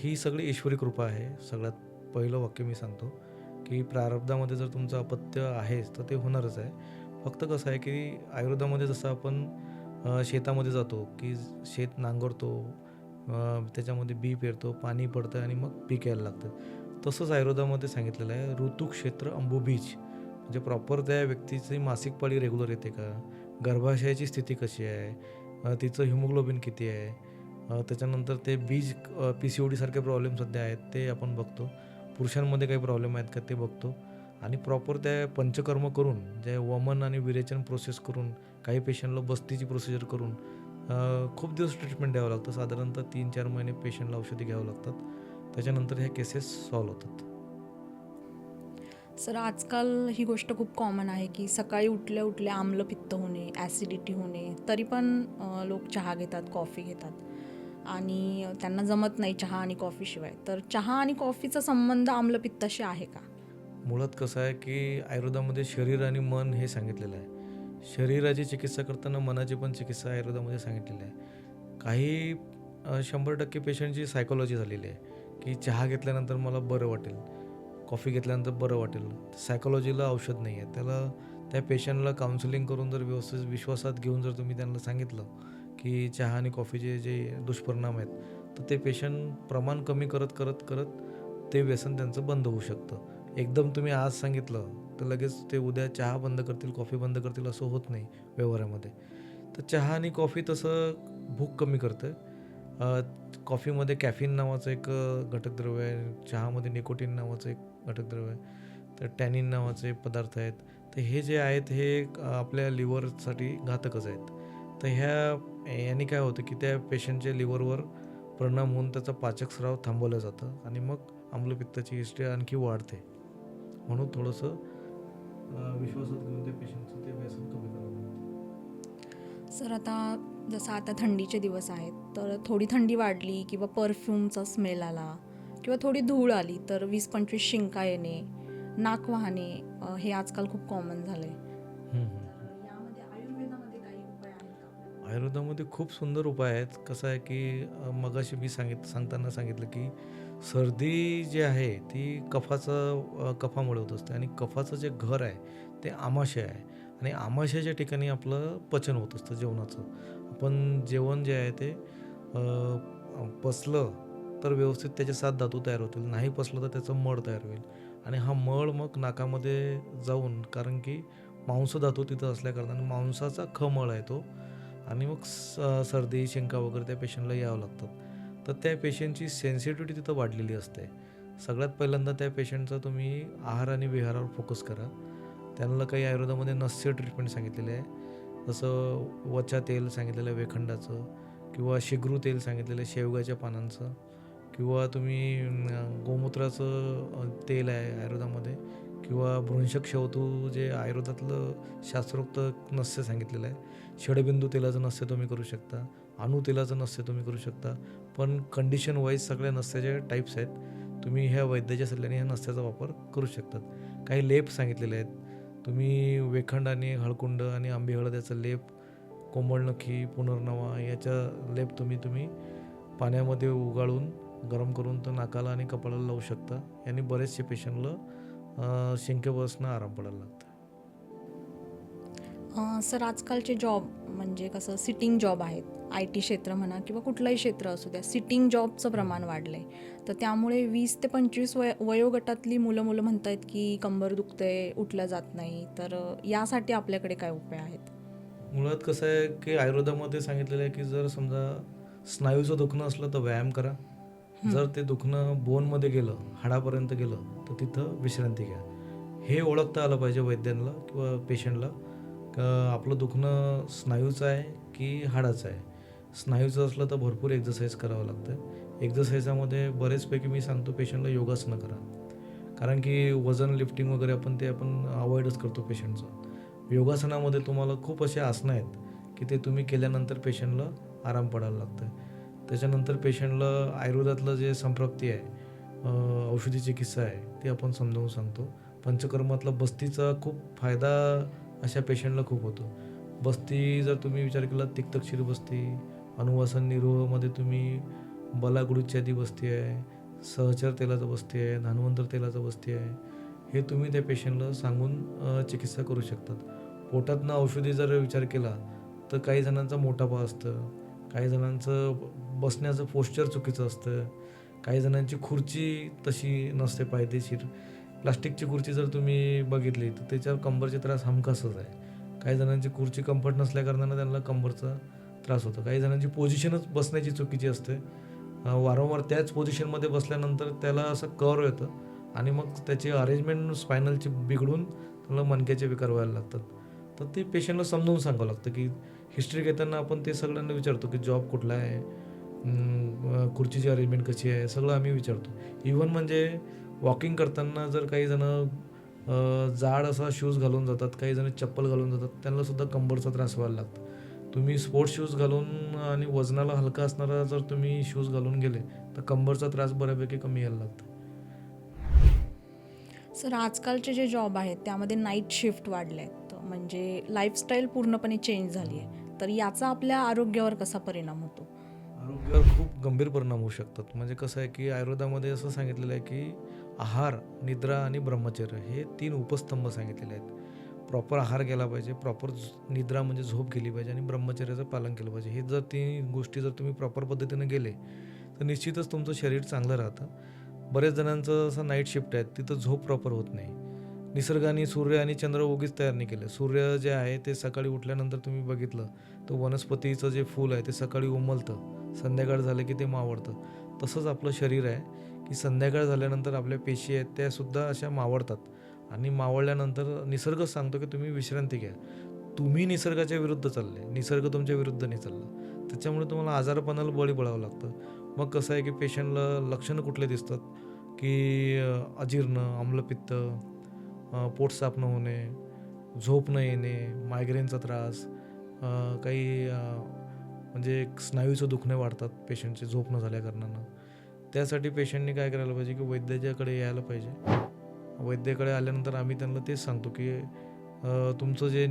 ही सगळी ईश्वरी कृपा आहे. सगळ्यात पहिलं वाक्य मी सांगतो की प्रारब्धामध्ये जर तुमचं अपत्य आहेच तर ते होणारच आहे. फक्त कसं आहे की आयुर्वेदामध्ये जसं आपण शेतामध्ये जातो की शेत नांगरतो, त्याच्यामध्ये बी पेरतो, पाणी पडतं आणि मग पीक यायला लागतं. तसंच आयुर्वेदामध्ये सांगितलेलं आहे, ऋतुक्षेत्र अंबुबीज. म्हणजे प्रॉपर त्या व्यक्तीची मासिक पाळी रेग्युलर येते का, गर्भाशयाची स्थिती कशी आहे, तिचं हिमोग्लोबिन किती आहे, त्याच्यानंतर ते बीज PCOD सारखे प्रॉब्लेम सध्या आहेत ते आपण बघतो. पुरुषांमध्ये काही प्रॉब्लेम आहेत का ते बघतो आणि प्रॉपर त्या पंचकर्म करून, जे वमन आणि विरेचन प्रोसेस करून, काही पेशंटला बस्तीची प्रोसिजर करून खूप दिवस ट्रीटमेंट द्यावं लागतं. साधारणतः 3-4 महिने पेशंटला औषधी घ्यावं लागतात. त्याच्यानंतर ह्या केसेस सॉल्व्ह होतात. सर आजकाल ही गोष्ट खूप कॉमन आहे की सकाळी उठल्या उठल्या आम्लपित्त होणे, ॲसिडिटी होणे, तरी पण लोक चहा घेतात, कॉफी घेतात आणि त्यांना जमत नाही चहा आणि कॉफीशिवाय. तर चहा आणि कॉफीचा संबंध आम्लपित्ताशी आहे का? मुळात कसं आहे की आयुर्वेदामध्ये शरीर आणि मन हे सांगितलेलं आहे. शरीराची चिकित्सा करताना मनाची पण चिकित्सा आयुर्वेदामध्ये सांगितलेली आहे. काही 100% पेशंटची सायकॉलॉजी झालेली आहे की चहा घेतल्यानंतर मला बरं वाटेल, कॉफी घेतल्यानंतर बरं वाटेल. सायकॉलॉजीला औषध नाही आहे. त्या पेशंटला काउन्सिलिंग करून जर व्यवस्थित विश्वासात घेऊन जर तुम्ही त्यांना सांगितलं की चहा आणि कॉफीचे जे दुष्परिणाम आहेत, तर ते पेशंट प्रमाण कमी करत करत करत ते व्यसन त्यांचं बंद होऊ शकतं. एकदम तुम्ही आज सांगितलं तर लगेच ते उद्या चहा बंद करतील, कॉफी बंद करतील असं होत नाही व्यवहारामध्ये. तर चहा आणि कॉफी तसं भूक कमी करतं. कॉफीमध्ये कॅफिन नावाचं एक घटकद्रव्य आहे, चहामध्ये निकोटीन नावाचं एक घटकद्रव्य आहे, तर टॅनिन नावाचे पदार्थ आहेत. तर हे जे आहेत हे आपल्या लिव्हरसाठी घातकच आहेत. तर याने काय होतं की त्या पेशंटच्या लिव्हरवर परिणाम होऊन त्याचा पाचक स्राव थांबवलं जातं आणि मग आम्लपित्ताची हिस्ट्री आणखी वाढते. म्हणून थोडंसं विश्वासात घेऊन त्या पेशंटचं ते व्यसन कमी करावं. सर जसं आता थंडीचे दिवस आहेत, तर थोडी थंडी वाढली किंवा परफ्यूमचा स्मेल आला किंवा थोडी धूळ आली तर 20-25 शिंका येणे, नाक वाहणे हे आजकाल खूप कॉमन झालं आहे. यामध्ये आयुर्वेदामध्ये काही उपाय आहेत का? आयुर्वेदामध्ये खूप सुंदर उपाय आहेत. कसं आहे की मगाशी मी सांगताना सांगितलं की सर्दी जी आहे ती कफामुळे होत असते आणि कफाचं जे घर आहे ते आमाशय आहे आणि आमाशयाच्या ठिकाणी आपलं पचन होत असतं जेवणाचं. आपण जेवण जे आहे ते पचलं तर व्यवस्थित त्याचे 7 धातू तयार होतील. नाही पचलं तर त्याचं मळ तयार होईल आणि हा मळ मग नाकामध्ये जाऊन, कारण की मांसधातू तिथं असल्याकारणाने मांसाचा मळ आहे तो आणि मग सर्दी, शिंका वगैरे त्या पेशंटला यावं लागतात. तर त्या पेशंटची सेन्सिटिव्हिटी तिथं वाढलेली असते. सगळ्यात पहिल्यांदा त्या पेशंटचा तुम्ही आहार आणि विहारावर फोकस करा. त्यांना काही आयुर्वेदामध्ये नस्य ट्रीटमेंट सांगितलेली आहे. जसं वचा तेल सांगितलेलं आहे वेखंडाचं किंवा शिग्रू तेल सांगितलेलं आहे शेवगाच्या पानांचं किंवा तुम्ही गोमूत्राचं तेल आहे आयुर्वेदामध्ये किंवा भ्रूंशक शेवतू जे आयुर्वेदातलं शास्त्रोक्त नस्य सांगितलेलं आहे. षडबिंदू तेलाचं नस्य तुम्ही करू शकता. अणू तेलाचं नस्य तुम्ही करू शकता. पण कंडिशन वाईज सगळ्या नस्याचे टाईप्स आहेत. तुम्ही ह्या वैद्याच्या सल्ल्याने ह्या नस्याचा वापर करू शकतात. काही लेप सांगितलेले आहेत. तुम्ही वेखंड आणि हळकुंड आणि आंबी हळद याचा लेप, कोंबडनखी, पुनर्नवा याचा लेप तुम्ही पाण्यामध्ये उगाळून गरम करून तो नाकाला आणि कपाळाला लावू शकता. याने बरेचसे पेशंटला शिंकेपासून आराम पडायला लागतं. सर, आजकालचे जॉब म्हणजे कसं सिटिंग जॉब आहेत. IT क्षेत्र म्हणा किंवा कुठलंही क्षेत्र असू द्या, सिटिंग जॉबचं प्रमाण वाढलं आहे. तर त्यामुळे 20 ते 25 वयोगटातली मुलं म्हणतायत की कंबर दुखतंय, उठलं जात नाही. तर यासाठी आपल्याकडे काय उपाय आहेत? मुळात कसं आहे की आयुर्वेदामध्ये सांगितलेलं आहे की जर समजा स्नायूचं दुखणं असलं तर व्यायाम करा. जर ते दुखणं बोनमध्ये गेलं, हाडापर्यंत गेलं, तर तिथं विश्रांती घ्या. हे ओळखता आलं पाहिजे वैद्यांना किंवा पेशंटला का आपलं दुखणं स्नायूचं आहे की हाडाचं आहे. स्नायूचं असलं तर भरपूर एक्झरसाईज करावं लागतं. एक्झरसाईजामध्ये बरेचपैकी मी सांगतो पेशंटला योगासनं करा. कारण की वजन लिफ्टिंग वगैरे आपण अवॉइडच करतो पेशंटचं. योगासनामध्ये तुम्हाला खूप असे आसनं आहेत की ते तुम्ही केल्यानंतर पेशंटला आराम पडायला लागतं. त्याच्यानंतर पेशंटला आयुर्वेदातलं जे संप्राप्ती आहे, औषधी चिकित्सा आहे, ती आपण समजावून सांगतो. पंचकर्मातला बस्तीचा खूप फायदा अशा पेशंटला खूप होतो. बस्ती जर तुम्ही विचार केला, तिक्तक्षीर बस्ती, अनुवासन निरोहमध्ये तुम्ही बलागुडूच्यादी बस्ती आहे, सहचर तेलाचं बस्ती आहे, धानवंतर तेलाचं बस्ती आहे. हे तुम्ही त्या पेशंटला सांगून चिकित्सा करू शकतात. पोटातनं औषधी जर विचार केला तर काही जणांचा मोटापा असतं, काही जणांचं बसण्याचं पोश्चर चुकीचं असतं, काही जणांची खुर्ची तशी नसते पायदेशीर. प्लास्टिकची खुर्ची जर तुम्ही बघितली तर त्याच्यावर कंबरचे त्रास हमखासच आहे. काही जणांची खुर्ची कम्फर्ट नसल्याकारणानं त्यांना कंबरचा त्रास होतो. काही जणांची पोझिशनच बसण्याची चुकीची असते. वारंवार त्याच पोझिशनमध्ये बसल्यानंतर त्याला असं कर्व येतं आणि मग त्याची अरेंजमेंट स्पायनलची बिघडून त्याला मणक्याचे विकार व्हायला लागतात. तर ते पेशंटला समजावून सांगावं लागतं की हिस्ट्री घेताना आपण ते सगळ्यांना विचारतो की जॉब कुठला आहे, खुर्चीची अरेंजमेंट कशी आहे, सगळं आम्ही विचारतो. इव्हन म्हणजे वॉकिंग करताना जर काही जणं जाड असा शूज घालून जातात, काही जण चप्पल घालून जातात, त्यांनासुद्धा कंबरचा त्रास व्हायला लागतो. तुम्ही स्पोर्ट्स शूज घालून आणि वजनाला हलका असणारा जर तुम्ही शूज घालून गेले तर कंबरचा त्रास बऱ्यापैकी कमी यायला लागतो. सर, आजकालचे जे जॉब आहेत त्यामध्ये नाईट शिफ्ट वाढले आहेत. म्हणजे लाईफस्टाईल पूर्णपणे चेंज झाली आहे. तर याचा आपल्या आरोग्यावर कसा परिणाम होतो? आरोग्यावर खूप गंभीर परिणाम होऊ शकतात. म्हणजे कसं आहे की आयुर्वेदामध्ये असं सांगितलेलं आहे की आहार, निद्रा आणि ब्रह्मचर्य हे 3 उपस्तंभ सांगितलेले आहेत. प्रॉपर आहार गेला पाहिजे, प्रॉपर निद्रा म्हणजे झोप गेली पाहिजे आणि ब्रह्मचर्याचं पालन केलं पाहिजे. हे जर 3 गोष्टी जर तुम्ही प्रॉपर पद्धतीने गेले तर निश्चितच तुमचं शरीर चांगलं राहतं. बरेच जणांचं असं नाईट शिफ्ट आहे, तिथं झोप प्रॉपर होत नाही. निसर्गाने सूर्य आणि चंद्र उगीच तयार नाही केलं. सूर्य जे आहे ते सकाळी उठल्यानंतर तुम्ही बघितलं तर वनस्पतीचं जे फूल आहे ते सकाळी उमलतं, संध्याकाळ झालं की ते मावळतं. तसंच आपलं शरीर आहे की संध्याकाळ झाल्यानंतर आपल्या पेशी आहेत त्यासुद्धा अशा मावळतात आणि मावळल्यानंतर निसर्ग सांगतो की तुम्ही विश्रांती घ्या. तुम्ही निसर्गाच्या विरुद्ध चालले, निसर्ग तुमच्या विरुद्ध नाही चालला. त्याच्यामुळे तुम्हाला आजारपणाला बळी पडावं लागतं. मग कसं आहे की पेशंटला लक्षणं कुठले दिसतात की अजीर्ण, आम्लपित्त, पोट साफ न होणे, झोप न येणे, मायग्रेनचा त्रास, काही म्हणजे स्नायूचं दुखणे वाढतात पेशंटचे झोप न झाल्याकारणानं. त्यासाठी पेशंटने काय करायला पाहिजे की वैद्याच्याकडे यायला पाहिजे. वैद्याकडे आल्यानंतर आम्ही त्यांना तेच सांगतो की तुमचं जे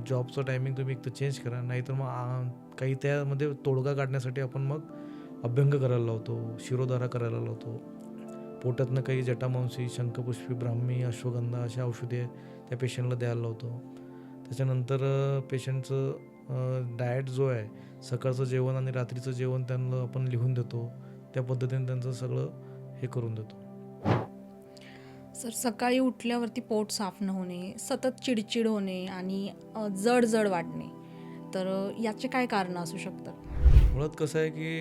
जॉबचं टायमिंग तुम्ही एक तर चेंज करा, नाहीतर मग काही त्यामध्ये तोडगा काढण्यासाठी आपण मग अभ्यंग करायला लावतो, शिरोधारा करायला लावतो. पोटातनं काही जटामांसी, शंखपुष्पी, ब्राह्मी, अश्वगंधा अशा औषधे त्या पेशंटला द्यायला लावतो. त्याच्यानंतर पेशंटचं डाएट जो आहे, सकाळचं जेवण आणि रात्रीचं जेवण त्यांना आपण लिहून देतो. त्या पद्धतीने त्यांचं सगळं हे करून देतो. सर, सकाळी उठल्यावरती पोट साफ न होणे, सतत चिडचिड होणे आणि जड जड वाटणे, तर याचे काय कारणं असू शकतात? मुळात कसं आहे की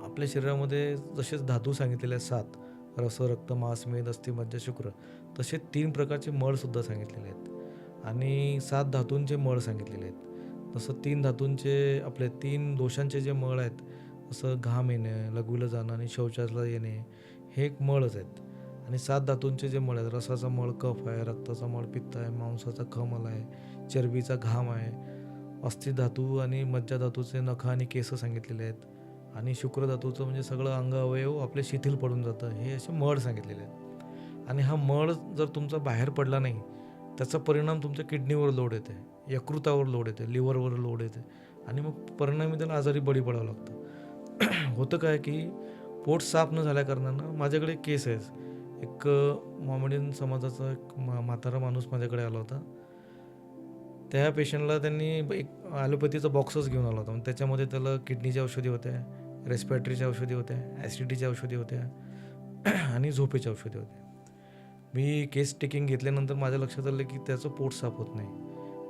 आपल्या शरीरामध्ये जसेच धातू सांगितलेले आहेत 7, रस, रक्त, मांस, मेद, अस्थि, मज्जा, शुक्र, तसे 3 प्रकारचे मळसुद्धा सांगितलेले आहेत आणि 7 धातूंचे मळ सांगितलेले आहेत. तसं 3 धातूंचे आपले 3 दोषांचे जे मळ आहेत, जसं घाम येणे, लघवीला जाणं आणि शौचाला येणे, हे एक मळच आहेत. आणि 7 धातूंचे जे मळ आहेत, रसाचा मळ कफ आहे, रक्ताचा मळ पित्त आहे, मांसाचा खमल आहे, चरबीचा घाम आहे, अस्थि धातू आणि मज्जा धातूचे नख आणि केस सांगितलेले आहेत आणि शुक्र धातूचं म्हणजे सगळं अंग अवयव आपले शिथिल पडून जातं, हे असे मळ सांगितलेले आहेत. आणि हा मळ जर तुमचा बाहेर पडला नाही, त्याचा परिणाम तुमच्या किडनीवर लोड येते, यकृतावर लोड येते, लिव्हरवर लोड येते आणि मग परिणामी त्याला आजारी बळी पडावं लागतं. होतं काय की पोट साफ न झाल्या कारणानं माझ्याकडे एक केस आहे. एक मोमेडियन समाजाचा एक म्हातारा माणूस माझ्याकडे आला होता. त्या पेशंटला त्यांनी एक ॲलोपॅथीचा बॉक्सच घेऊन आला होता. मग त्याच्यामध्ये त्याला किडनीच्या औषधी होत्या, रेस्पिरेटरीच्या औषधी होत्या, ॲसिडिटीच्या औषधी होत्या आणि झोपेच्या औषधी होत्या. मी केस टेकिंग घेतल्यानंतर माझ्या लक्षात आलं की त्याचं पोट साफ होत नाही.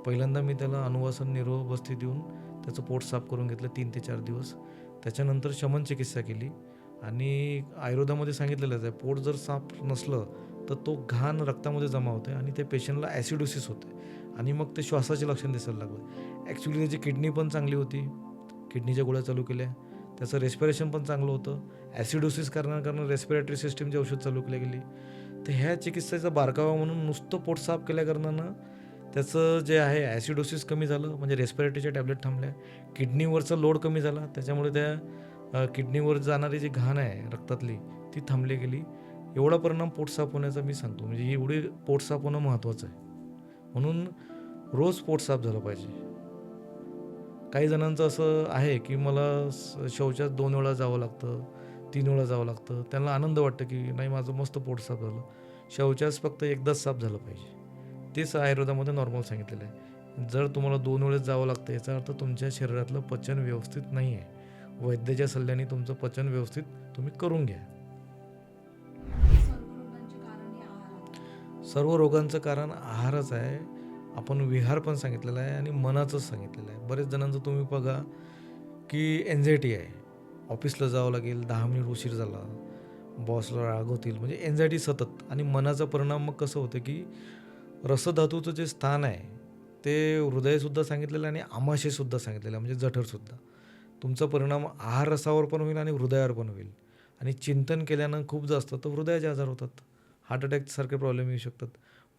पहिल्यांदा मी त्याला अनुवासन निरोबस्ती देऊन त्याचं पोट साफ करून घेतलं 3 ते 4 दिवस. त्याच्यानंतर शमन चिकित्सा केली आणि आयुर्वेदामध्ये सांगितलेलंच आहे, पोट जर साफ नसलं तर तो घाण रक्तामध्ये जमा होते आणि त्या पेशंटला ॲसिडोसिस होते आणि मग ते श्वासाचे लक्षण दिसायला लागलं. ॲक्च्युली त्याची किडनी पण चांगली होती, किडनीच्या गोळ्या चालू केल्या, त्याचं रेस्पिरेशन पण चांगलं होतं. ॲसिडोसिस कारण रेस्पिरेटरी सिस्टीमची औषध चालू केली गेली. तर ह्या चिकित्सेचा बारकावा म्हणून नुसतं पोट साफ केल्याकारणानं त्याचं जे आहे ॲसिडोसिस कमी झालं, म्हणजे रेस्पिरेटरीच्या टॅबलेट थांबल्या, किडनीवरचा लोड कमी झाला, त्याच्यामुळे त्या किडनीवर जाणारी जी घाण आहे रक्तातली ती थांबली गेली. एवढा परिणाम पोट साफ होण्याचा मी सांगतो, म्हणजे एवढी पोट साफ होणं महत्त्वाचं आहे. म्हणून रोज पोट साफ झालं पाहिजे. काही जणांचं असं आहे की मला शौचात 2 वेळा जावं लागतं, 3 वेळा जावं लागतं. त्यांना आनंद वाटतं की नाही, माझं मस्त पोट साफ झालं. शौचास फक्त एकदाच साफ झालं पाहिजे. तेच आयुर्वेदामध्ये नॉर्मल सांगितलेलं आहे. जर तुम्हाला 2 वेळेस जावं लागतं, याचा अर्थ तुमच्या शरीरातलं पचन व्यवस्थित नाही आहे. वैद्याच्या सल्ल्याने तुमचं पचन व्यवस्थित तुम्ही करून घ्या. सर्व रोगांचं कारण आहारच आहे. आपण विहार पण सांगितलेला आहे आणि मनाचंच सांगितलेलं आहे. बरेच जणांचं तुम्ही बघा की एन्झायटी आहे, ऑफिसला जावं लागेल, 10 मिनिट उशीर झाला, बॉसला रागवतील, म्हणजे एन्झायटी सतत. आणि मनाचा परिणाम मग कसं होतं की रसधातूचं जे स्थान आहे ते हृदयसुद्धा सांगितलेलं आहे आणि आमाशयसुद्धा सांगितलेलं आहे, म्हणजे जठरसुद्धा. तुमचा परिणाम आहार रसावर पण होईल आणि हृदयावर पण होईल. आणि चिंतन केल्यानं खूप जास्त तर हृदयाचे आजार होतात, हार्ट अटॅकसारखे प्रॉब्लेम येऊ शकतात.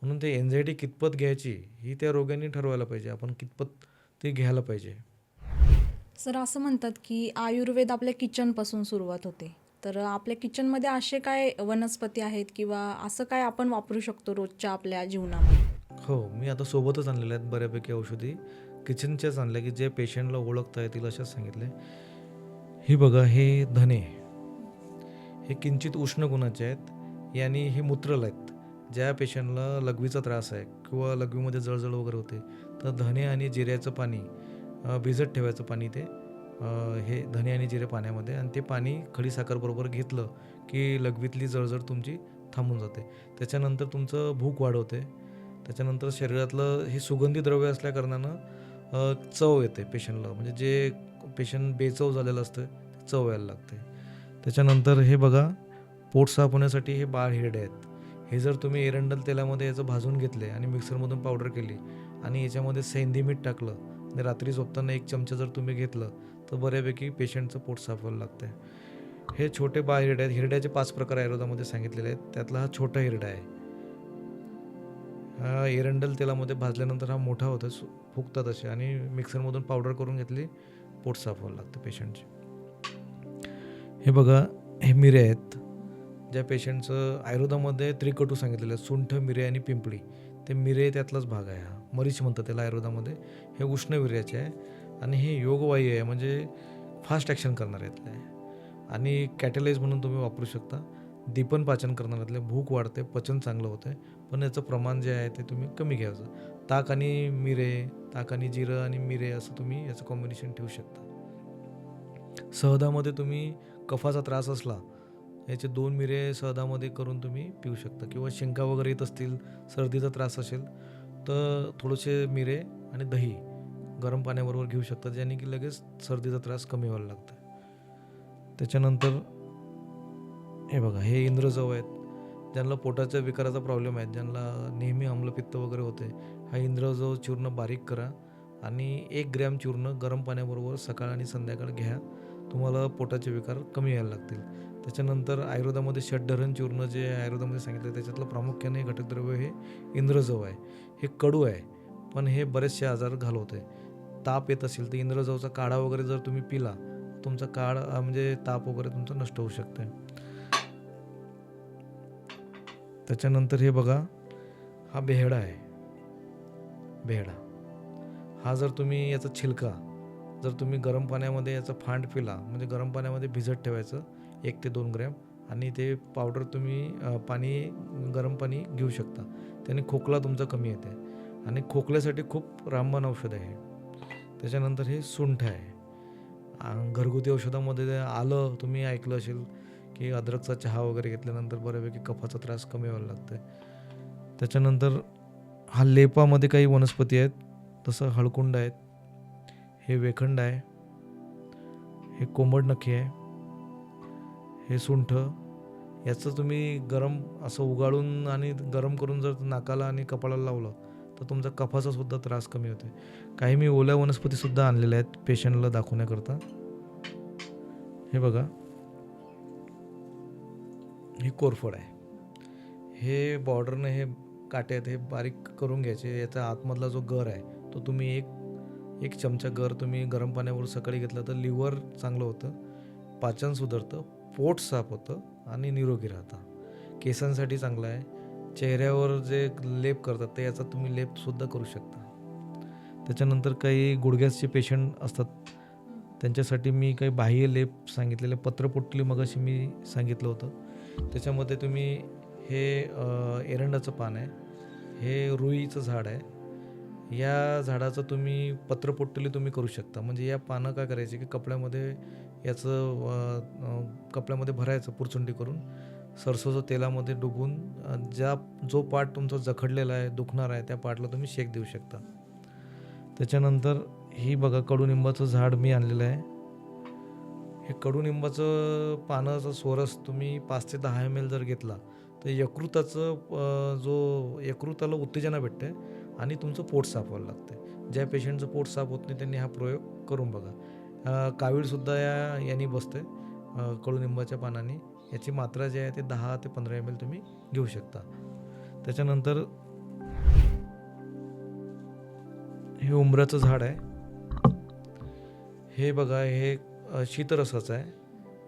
म्हणून ते एन्झायटी कितपत घ्यायची ही त्या रोग्यांनी ठरवायला पाहिजे, आपण कितपत ते घ्यायला पाहिजे. सर, असं म्हणतात की आयुर्वेद आपल्या किचनपासून सुरुवात होते, तर आपल्या किचनमध्ये असे काय वनस्पती आहेत किंवा असं काय आपण वापरू शकतो रोजच्या आपल्या जीवनामध्ये? हो, मी आता सोबतच आणलेल्या आहेत बऱ्यापैकी औषधी, किचनच्याच आणल्या की जे पेशंटला ओळखता येतील अशाच सांगितले. ही बघा, हे धने, हे किंचित उष्ण गुणाचे आहेत आणि हे मूत्रल आहेत. ज्या पेशंटला लघवीचा त्रास आहे किंवा लघवीमध्ये जळजळ वगैरे होते, तर धने आणि जिऱ्याचं पाणी भिजत ठेवायचं पाणी, ते हे धने आणि जिरे पाण्यामध्ये, आणि ते पाणी खडीसाखरबरोबर घेतलं की लघवीतली जळजळ तुमची थांबून जाते. त्याच्यानंतर तुमचं भूक वाढवते. त्याच्यानंतर शरीरातलं हे सुगंधी द्रव्य असल्याकारणानं चव येते पेशंटला, म्हणजे जे पेशंट बेचव झालेलं असतं चव यायला लागते. त्याच्यानंतर हे बघा, पोट साफ होण्यासाठी हे बाळ हिरडे आहेत. हे जर तुम्ही एरंडल तेलामध्ये याचं भाजून घेतले आणि मिक्सरमधून पावडर केली आणि याच्यामध्ये सेंधी मीठ टाकलं आणि रात्री झोपताना 1 चमचा जर तुम्ही घेतलं तर बऱ्यापैकी पेशंटचं पोट साफ व्हायला लागतं. हे छोटे बाळ हिरडे आहेत. हिरड्याचे 5 प्रकार आयुर्वेदामध्ये सांगितलेले आहेत, त्यातला हा छोटा हिरडा आहे. हा एरंडल तेलामध्ये भाजल्यानंतर हा मोठा होतो, फुगतात असे, आणि मिक्सरमधून पावडर करून घेतली, पोट साफ व्हायला लागतं पेशंटचे. हे बघा, हे मिरे आहेत. ज्या पेशंटचं आयुर्वेदामध्ये त्रिकटू सांगितलेलं आहे, सुंठ, मिरे आणि पिंपळी, ते मिरे त्यातलाच भाग आहे. हा मरीच म्हणतात त्याला आयुर्वेदामध्ये. हे उष्णवीर्याचे आहे आणि हे योगवायू आहे, म्हणजे फास्ट ॲक्शन करणाऱ्यातलं आहे. आणि कॅटलाइज म्हणून तुम्ही वापरू शकता. दीपन पाचन करणाऱ्यातले, भूक वाढते, पचन चांगलं होतं आहे, पण याचं प्रमाण जे आहे ते तुम्ही कमी घ्यायचं. ताक आणि मिरे, ताक आणि जिरं आणि मिरे असं तुम्ही याचं कॉम्बिनेशन ठेवू शकता. सहदामध्ये तुम्ही कफाचा त्रास असला, याचे 2 मिरे सहदामध्ये करून तुम्ही पिऊ शकता. किंवा शिंका वगैरे येत असतील, सर्दीचा त्रास असेल, तर थोडेसे मिरे आणि दही गरम पाण्याबरोबर घेऊ शकता, ज्याने की लगेच सर्दीचा त्रास कमी व्हायला लागतो. त्याच्यानंतर हे बघा, हे इंद्रजव आहेत. ज्यांना पोटाच्या विकाराचा प्रॉब्लेम आहे, ज्यांना नेहमी आम्लपित्त वगैरे होते, हा इंद्रजव चूर्ण बारीक करा आणि 1 ग्रॅम चूर्ण गरम पाण्याबरोबर सकाळ आणि संध्याकाळ घ्या. तुम्हाला पोटाचे विकार कमी व्हायला लागतील. त्याच्यानंतर आयुर्वेदामध्ये षड्धरण चूर्ण जे आयुर्वेदामध्ये सांगितलं, त्याच्यातलं प्रामुख्याने घटकद्रव्य हे इंद्रजव आहे. हे कडू आहे, पण हे बरेचसे आजार घालवते. ताप येत असेल तर इंद्रजवचा काढा वगैरे जर तुम्ही पिला, तुमचा म्हणजे ताप वगैरे तुमचा नष्ट होऊ शकते. त्याच्यानंतर हे बघा, हा बेहडा आहे. बेहडा हा जर तुम्ही याचा छिलका जर तुम्ही गरम पाण्यामध्ये याचा फांड पिला, म्हणजे गरम पाण्यामध्ये भिजत ठेवायचं 1 ते 2 ग्रॅम, आणि ते पावडर तुम्ही गरम पाणी घेऊ शकता. त्याने खोकला तुमचा कमी येते आणि खोकल्यासाठी खूप रामबाण औषध आहे. त्याच्यानंतर हे सुंठ आहे. घरगुती औषधामध्ये आलं, तुम्ही ऐकलं असेल की अद्रकचा चहा वगैरे घेतल्यानंतर बऱ्यापैकी कफाचा त्रास कमी व्हायला लागतो. त्याच्यानंतर हा लेपामध्ये काही वनस्पती आहेत, तसं हळकुंड आहेत, हे वेखंड आहे, हे कोंबड नखी आहे, हे सुंठ. याचं तुम्ही गरम असं उगाळून आणि गरम करून जर नाकाला आणि कपाळाला लावलं तर तुमचा कफाचा सुद्धा त्रास कमी होते. काही मी ओल्या वनस्पतीसुद्धा आणलेल्या आहेत पेशंटला दाखवण्याकरता. हे बघा, हे कोरफड आहे. हे बॉर्डरने हे काटे आहेत, हे बारीक करून घ्यायचे. याचा आतमधला जो गर आहे तो तुम्ही एक चमचा गर तुम्ही गरम पाण्यावर सकाळी घेतला तर लिव्हर चांगलं होतं, पाचन सुधारतं, पोट साफ होतं आणि निरोगी राहतं. केसांसाठी चांगलं आहे. चेहऱ्यावर जे लेप करतात ते याचा तुम्ही लेपसुद्धा करू शकता. त्याच्यानंतर काही गुडघ्याचे पेशंट असतात, त्यांच्यासाठी मी काही बाह्य लेप सांगितलेले. पत्रपोटली मगाशी मी सांगितलं होतं. त्याच्यामध्ये तुम्ही हे एरंडाचं पान आहे, हे रुईचं झाड आहे. या झाडाचं तुम्ही पत्रपोटली तुम्ही करू शकता. म्हणजे या पानं काय करायची की कपड्यामध्ये कपड्यामध्ये भरायचं पुरचुंडी करून, सरसोचं तेलामध्ये डुबून जो पार्ट तुमचा जखडलेला आहे, दुखणार आहे, त्या पार्टला तुम्ही शेक देऊ शकता. त्याच्यानंतर ही बघा, कडुनिंबाचं झाड मी आणलेलं आहे. हे कडुनिंबाचं पानाचा सोरस तुम्ही 5 ते 10 ml जर घेतला तर यकृताला उत्तेजना भेटते आणि तुमचं पोट साफ व्हायला लागतं. ज्या पेशंटचं पोट साफ होत नाही त्यांनी हा प्रयोग करून बघा. कावीळसुद्धा यांनी बसते कडुनिंबाच्या पानाने. याची मात्रा जी आहे ते 10 ते 15 ml तुम्ही घेऊ शकता. त्याच्यानंतर हे उंबराचं झाड आहे. हे बघा, हे शीतरसाचं आहे.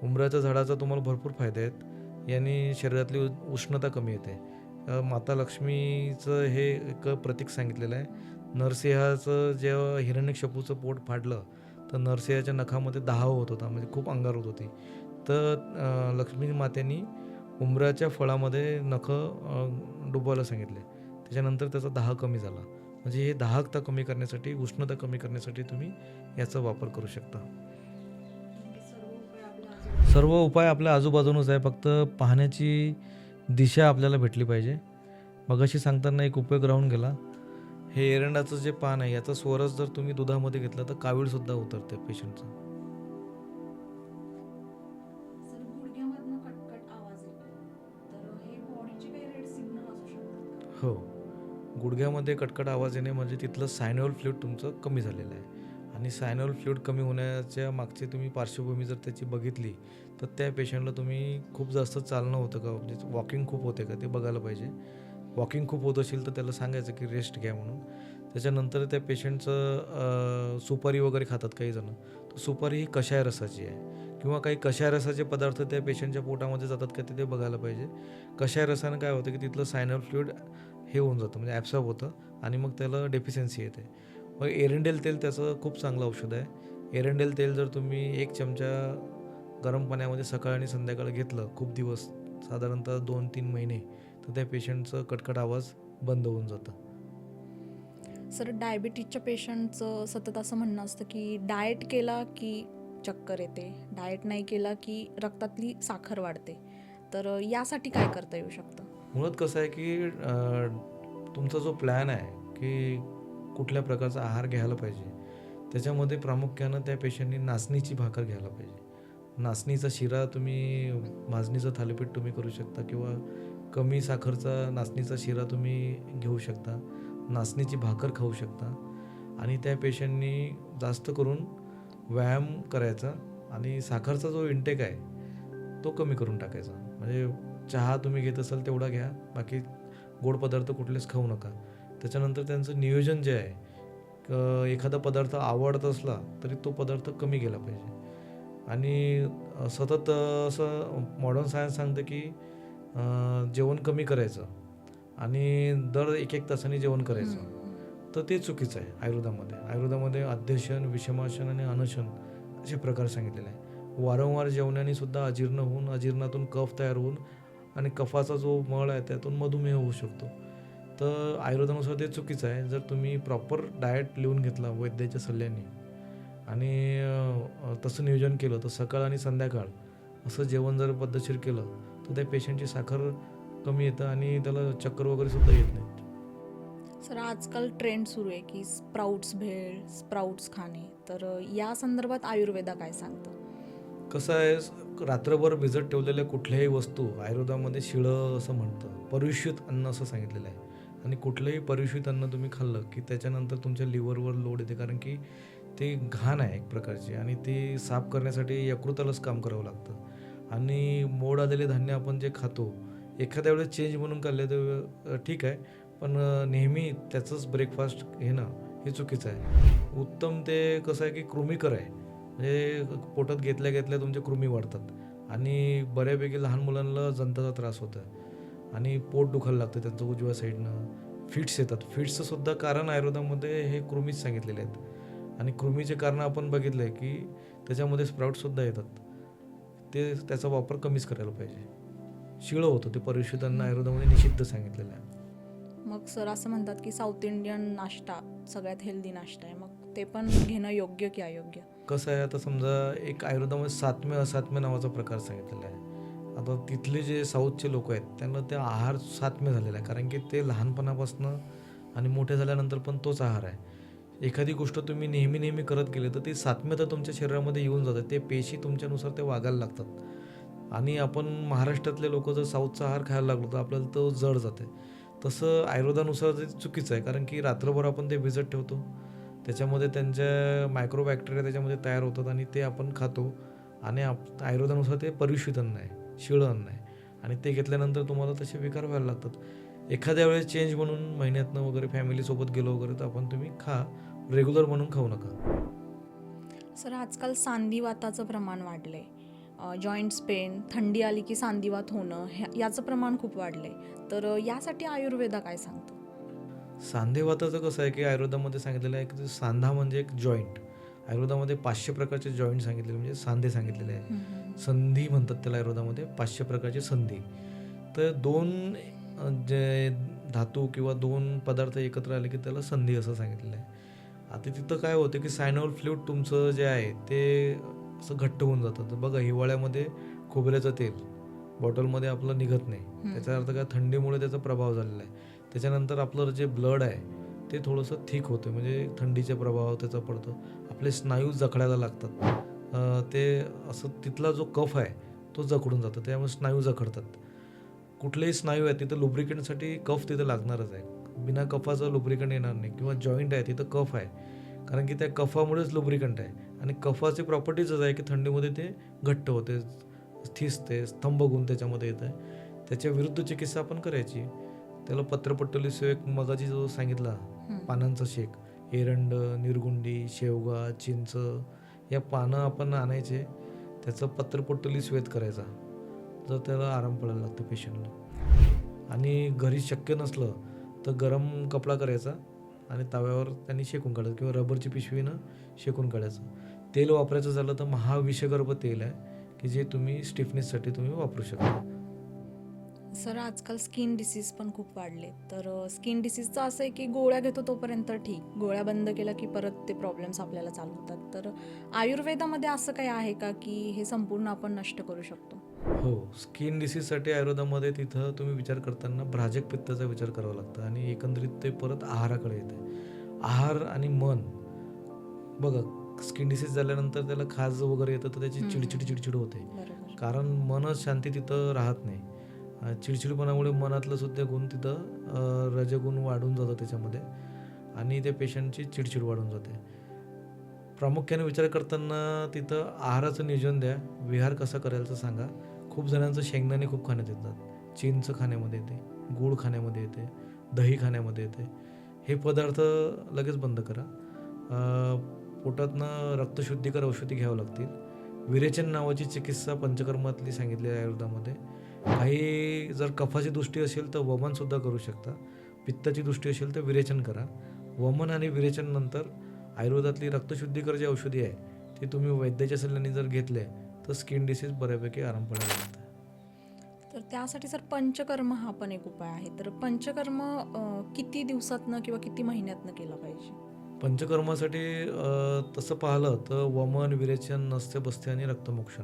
उंबराच्या झाडाचा तुम्हाला भरपूर फायदे आहेत. यांनी शरीरातली उष्णता कमी येते. माता लक्ष्मीचं हे एक प्रतीक सांगितलेलं आहे. नरसिंहाचं जेव्हा हिरण्यकशिपूचं पोट फाडलं तर नरसिंहाच्या नखामध्ये दाह होत होता, म्हणजे खूप अंगार होत होती. तर लक्ष्मी मातेनी उंबराच्या फळामध्ये नखं डुबवायला सांगितले. त्याच्यानंतर त्याचा दाह कमी झाला. म्हणजे हे दाहकता कमी करण्यासाठी, उष्णता कमी करण्यासाठी तुम्ही याचा वापर करू शकता. सर्व उपाय आपल्या आजूबाजूनच आहे, फक्त पाहण्याची दिशा आपल्याला भेटली पाहिजे. मगाशी सांगताना एक उपयोग राहून गेला. हे एरंडाचं जे पान आहे, याचा सोरस जर तुम्ही दुधामध्ये घेतला तर कावीळसुद्धा उतरते पेशंटचं. हो, गुडघ्यामध्ये कटकट आवाज येणे म्हणजे तिथलं सायनोल फ्लुइड तुमचं कमी झालेलं आहे. आणि सायनोल फ्लुइड कमी होण्याच्या मागची तुम्ही पार्श्वभूमी जर त्याची बघितली तर त्या पेशंटला तुम्ही खूप जास्त चालणं होतं का, म्हणजे वॉकिंग खूप होते का ते बघायला पाहिजे. वॉकिंग खूप होत असेल तर त्याला सांगायचं की रेस्ट घ्या म्हणून. त्याच्यानंतर त्या पेशंटचं सुपारी वगैरे खातात काही जण, तर सुपारी ही कषाय रसाची आहे किंवा काही कषाय रसाचे पदार्थ त्या पेशंटच्या पोटामध्ये जातात का ते बघायला पाहिजे. कषाय रसानं काय होतं की तिथलं सायनल फ्लुइड हे होऊन जातं, म्हणजे ॲब्सॉर्ब होतं आणि मग त्याला डेफिशियन्सी येते. मग एरंडेल तेल त्याचं खूप चांगलं औषध आहे. एरंडेल तेल जर तुम्ही 1 चमचा गरम पाण्यामध्ये सकाळ आणि संध्याकाळ घेतलं खूप दिवस, साधारणतः 2-3 महिने, तर त्या पेशंटचं कटकट आवाज बंद होऊन जातं. सर, डायबिटीजच्या पेशंटचं सतत असं म्हणणं असतं की डाएट केला की चक्कर येते, डाएट नाही केला की रक्तातली साखर वाढते. तर यासाठी काय करता येऊ शकतं? मुळात कसं आहे की तुमचा जो प्लॅन आहे की कुठल्या प्रकारचा आहार घ्यायला पाहिजे, त्याच्यामध्ये प्रामुख्यानं त्या पेशंटनी नाचणीची भाकर घ्यायला पाहिजे. नाचणीचा शिरा तुम्ही, भाजणीचं थालीपीठ तुम्ही करू शकता किंवा कमी साखरचा नाचणीचा शिरा तुम्ही घेऊ शकता. नाचणीची भाकर खाऊ शकता आणि त्या पेशंटनी जास्त करून व्यायाम करायचा आणि साखरचा जो इंटेक आहे तो कमी करून टाकायचा. म्हणजे चहा तुम्ही घेत असाल तेवढा घ्या, बाकी गोड पदार्थ कुठलेच खाऊ नका. त्याच्यानंतर त्यांचं नियोजन जे आहे, एखादा पदार्थ आवडत असला तरी तो पदार्थ कमी केला पाहिजे. आणि सतत असं मॉडर्न सायन्स सांगतं की जेवण कमी करायचं आणि दर 1-1 तासाने जेवण करायचं, तर ते चुकीचं आहे. आयुर्वेदामध्ये अध्यशन, विषमाशन आणि अनशन असे प्रकार सांगितलेले आहे. वारंवार जेवणाने सुद्धा अजीर्ण होऊन, अजीर्णातून कफ तयार होऊन आणि कफाचा जो मळ आहे त्यातून मधुमेह होऊ शकतो. तर आयुर्वेदानुसार ते चुकीचं आहे. जर तुम्ही प्रॉपर डाएट लिहून घेतला वैद्याच्या सल्ल्याने आणि तसं नियोजन केलं, तर सकाळ आणि संध्याकाळ असं जेवण जर पद्धतशीर केलं तर त्या पेशंटची साखर कमी येतं आणि त्याला चक्कर वगैरे सुद्धा येत नाही. सर, आजकाल ट्रेंड सुरू आहे की स्प्राउट्स खाणे. तर या संदर्भात आयुर्वेदा काय सांगतं? कसं आहे, रात्रभर भिजत ठेवलेल्या कुठल्याही वस्तू आयुर्वेदामध्ये शिळं असं म्हणतं. परुष्यित अन्न असं सांगितलेलं आहे. आणि कुठलंही परुष्यित अन्न तुम्ही खाल्लं की त्याच्यानंतर तुमच्या लिव्हरवर लोड येते, कारण की ते घाण आहे एक प्रकारची आणि ती साफ करण्यासाठी यकृतालाच काम करावं लागतं. आणि मोड आलेले धान्य आपण जे खातो, एखाद्या वेळेस चेंज म्हणून खाल्ले तर ठीक आहे, पण नेहमी त्याचंच ब्रेकफास्ट घेणं हे चुकीचं आहे. उत्तम ते कसं आहे की कृमीकर आहे, म्हणजे पोटात घेतल्या घेतल्या तुमचे कृमी वाढतात आणि बऱ्यापैकी लहान मुलांना जंताचा त्रास होतो आणि पोट दुखायला लागतं त्यांचं उजव्या साईडनं. फिट्स येतात. फिट्सचं सुद्धा कारण आयुर्वेदामध्ये हे कृमीच सांगितलेले आहेत आणि कृमीचे कारण आपण बघितलं आहे की त्याच्यामध्ये स्प्राउटसुद्धा येतात. ते त्याचा वापर कमीच करायला पाहिजे. शिळं होतं ते परुष्यित अन्न आयुर्वेदामध्ये निषिद्ध सांगितलेलं आहे. मग सर, असं म्हणतात की साऊथ इंडियन नाश्ता सगळ्यात हेल्दी नाश्ता आहे. मग ते पण घेणं योग्य की अयोग्य? कसं आहे, आता समजा एक आयुर्वेदामध्ये सात्म्य असात्म्य नावाचा प्रकार सांगितलेला आहे. आता तिथले जे साऊथचे लोक आहेत त्यांना ते आहार सात्म्य झालेला आहे, कारण की ते लहानपणापासून आणि मोठे झाल्यानंतर पण तोच आहार आहे. एखादी गोष्ट तुम्ही नेहमी नेहमी करत गेले तर ती सात्म्यता तुमच्या शरीरामध्ये येऊन जाते. ते पेशी तुमच्यानुसार ते वागायला लागतात आणि आपण महाराष्ट्रातले लोक जर साऊथचा आहार खायला लागलो तर आपल्याला तो जड जाते. तसं आयुर्वेदानुसार ते चुकीचं आहे, कारण की रात्रभर आपण ते भिजत ठेवतो, त्याच्यामध्ये त्यांच्या मायक्रोबॅक्टेरिया त्याच्यामध्ये तयार होतात आणि ते आपण खातो आणि आयुर्वेदानुसार ते परुष्यित अन्न आहे, शिळं अन्न आहे आणि ते घेतल्यानंतर तुम्हाला तसे विकार व्हायला लागतात. एखाद्या वेळेस चेंज म्हणून महिन्यातनं वगैरे फॅमिलीसोबत गेलो वगैरे तर आपण तुम्ही खा, रेग्युलर म्हणून खाऊ नका. सर, आजकाल सांधिवाताचं प्रमाण वाढलंय. जॉईंट्स पेन, थंडी आली की सांधिवात होणं याचं प्रमाण खूप वाढलंय. तर यासाठी आयुर्वेदा काय सांगतं? सांधेवाताचं कसं आहे की आयुर्वेदामध्ये सांगितलेलं आहे की सांधा म्हणजे एक जॉईंट. आयुर्वेदामध्ये 500 प्रकारचे जॉईंट सांगितलेले, म्हणजे सांधे सांगितलेले आहे. संधी म्हणतात त्याला आयुर्वेदामध्ये, 500 प्रकारचे संधी. तर 2 जे धातू किंवा 2 पदार्थ एकत्र आले की त्याला संधी असं सांगितलेलं आहे. आता तिथं काय होतं की सायनोव्हल फ्लुइड तुमचं जे आहे ते असं घट्ट होऊन जातं. तर बघा, हिवाळ्यामध्ये खोबऱ्याचं तेल बॉटलमध्ये आपलं निघत नाही, त्याचा अर्थ काय, थंडीमुळे त्याचा प्रभाव झालेला आहे. त्याच्यानंतर आपलं जे ब्लड आहे ते थोडंसं थिक होतं, म्हणजे थंडीचा प्रभाव त्याचा पडतो. आपले स्नायू जखडायला लागतात. ते असं तिथला जो कफ आहे तो जखडून जातो, त्यामुळे स्नायू जखडतात. कुठलेही स्नायू आहे तिथं लुब्रिकेंटसाठी कफ तिथं लागणारच आहे. बिना कफाचं लुब्रिकंट येणार नाही. किंवा जॉईंट आहे तिथं कफ आहे, कारण की त्या कफामुळेच लुब्रिकंट आहे आणि कफाची प्रॉपर्टीजच आहे की थंडीमध्ये ते घट्ट होते, थिसते, स्तंभगुण त्याच्यामध्ये येत आहे. त्याच्या विरुद्ध चिकित्सा आपण करायची. त्याला पत्रपट्टली सेक मगाची जो सांगितला पानांचा शेक, एरंड, निरगुंडी, शेवगा, चिंच या पानं आपण आणायचे, त्याचं पत्रपट्टली स्वेद करायचा, जर त्याला आराम पडायला लागतो पेशंटला. आणि घरी शक्य नसलं तर गरम कपडा करायचा आणि तव्यावर त्यांनी शेकून काढायचं किंवा रबरची पिशवीनं शेकून काढायचं. तेल वापरायचं झालं तर महाविषगर्भ तेल आहे की जे तुम्ही स्टिफनेससाठी तुम्ही वापरू शकता. सर आजकाल स्किन डिसीज पण खूप वाढले, तर स्किन डिसीजचं असं आहे की गोळ्या घेतो तोपर्यंत ठीक, गोळ्या बंद केला की परत ते प्रॉब्लेम्स आपल्याला चालू होतात. तर आयुर्वेदामध्ये असं काही आहे का की हे संपूर्ण आपण नष्ट करू शकतो? हो, स्किन डिसीजसाठी आयुर्वेदामध्ये तिथं तुम्ही विचार करताना भ्राजक पित्ताचा विचार करावा लागतो आणि एकंदरीत ते परत आहाराकडे येते. आहार आणि मन बघा, स्किन डिसीज झाल्यानंतर त्याला खाज वगैरे येतं तर त्याची चिडचिड होते, बरोबर. कारण मनच शांती तिथं राहत नाही. चिडचिडपणामुळे मनातलं सुद्धा गुण तिथं रजगुण वाढून जातं त्याच्यामध्ये आणि त्या पेशंटची चिडचिड वाढून जाते. प्रामुख्याने विचार करताना तिथं आहाराचं नियोजन द्या, विहार कसा करायचा सांगा. खूप जणांचं शेंगदाणे खूप खाण्यात येतात, चिंच खाण्यामध्ये येते, गूळ खाण्यामध्ये येते, दही खाण्यामध्ये येते. हे पदार्थ लगेच बंद करा. पोटातनं रक्तशुद्धीकर औषधी घ्यावं लागतील. विरेचन नावाची चिकित्सा पंचकर्मातली सांगितली आहे आयुर्वेदामध्ये. काही जर कफाची दृष्टी असेल तर वमनसुद्धा करू शकता, पित्ताची दृष्टी असेल तर विरेचन करा. वमन आणि विरेचन नंतर आयुर्वेदातली रक्तशुद्धीकर जी औषधी आहे ती तुम्ही वैद्याच्या सल्ल्याने जर घेतले तर स्किन डिसीज बऱ्यापैकी आराम पडायला लागतं. तर त्यासाठी सर पंचकर्म हा पण एक उपाय आहे. तर पंचकर्म किती दिवसातनं किंवा किती महिन्यातनं केलं पाहिजे? पंचकर्मासाठी तसं पाहिलं तर वमन, विरेचन, नस्य बस्ते आणि रक्तमोक्षण.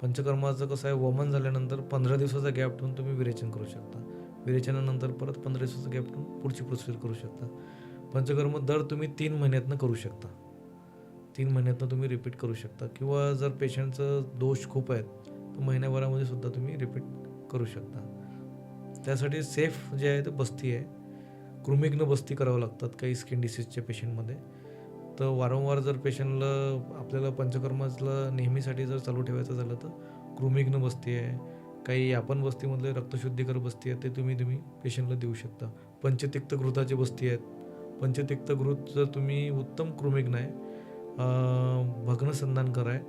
पंचकर्माचं कसं आहे, वमन झाल्यानंतर 15 दिवसाचा गॅप ठेवून तुम्ही विरेचन करू शकता. विरेचनानंतर परत 15 दिवसाचा गॅप ठेवून पुढची प्रोसिजर करू शकता. पंचकर्म दर तुम्ही 3 महिन्यातनं करू शकता. 3 महिन्यातनं तुम्ही रिपीट करू शकता किंवा जर पेशंटचं दोष खूप आहेत तर महिन्याभरामध्ये सुद्धा तुम्ही रिपीट करू शकता. त्यासाठी सेफ जे आहे ते बस्ती आहे. कृमिग्न बस्ती करावं लागतात काही स्किन डिसीजच्या पेशंटमध्ये. तर वारंवार जर पेशंटला आपल्याला पंचकर्माला नेहमीसाठी जर चालू ठेवायचं झालं तर कृमिग्न बस्ती आहे, काही आपण बस्तीमधले रक्तशुद्धीकर बस्ती आहे, ते तुम्ही पेशंटला देऊ शकता. पंचतिक्त घृताची बस्ती आहेत. पंचतिक्त घृत जर तुम्ही उत्तम कृमिग्न आहे, भग्न संधानकर आहे,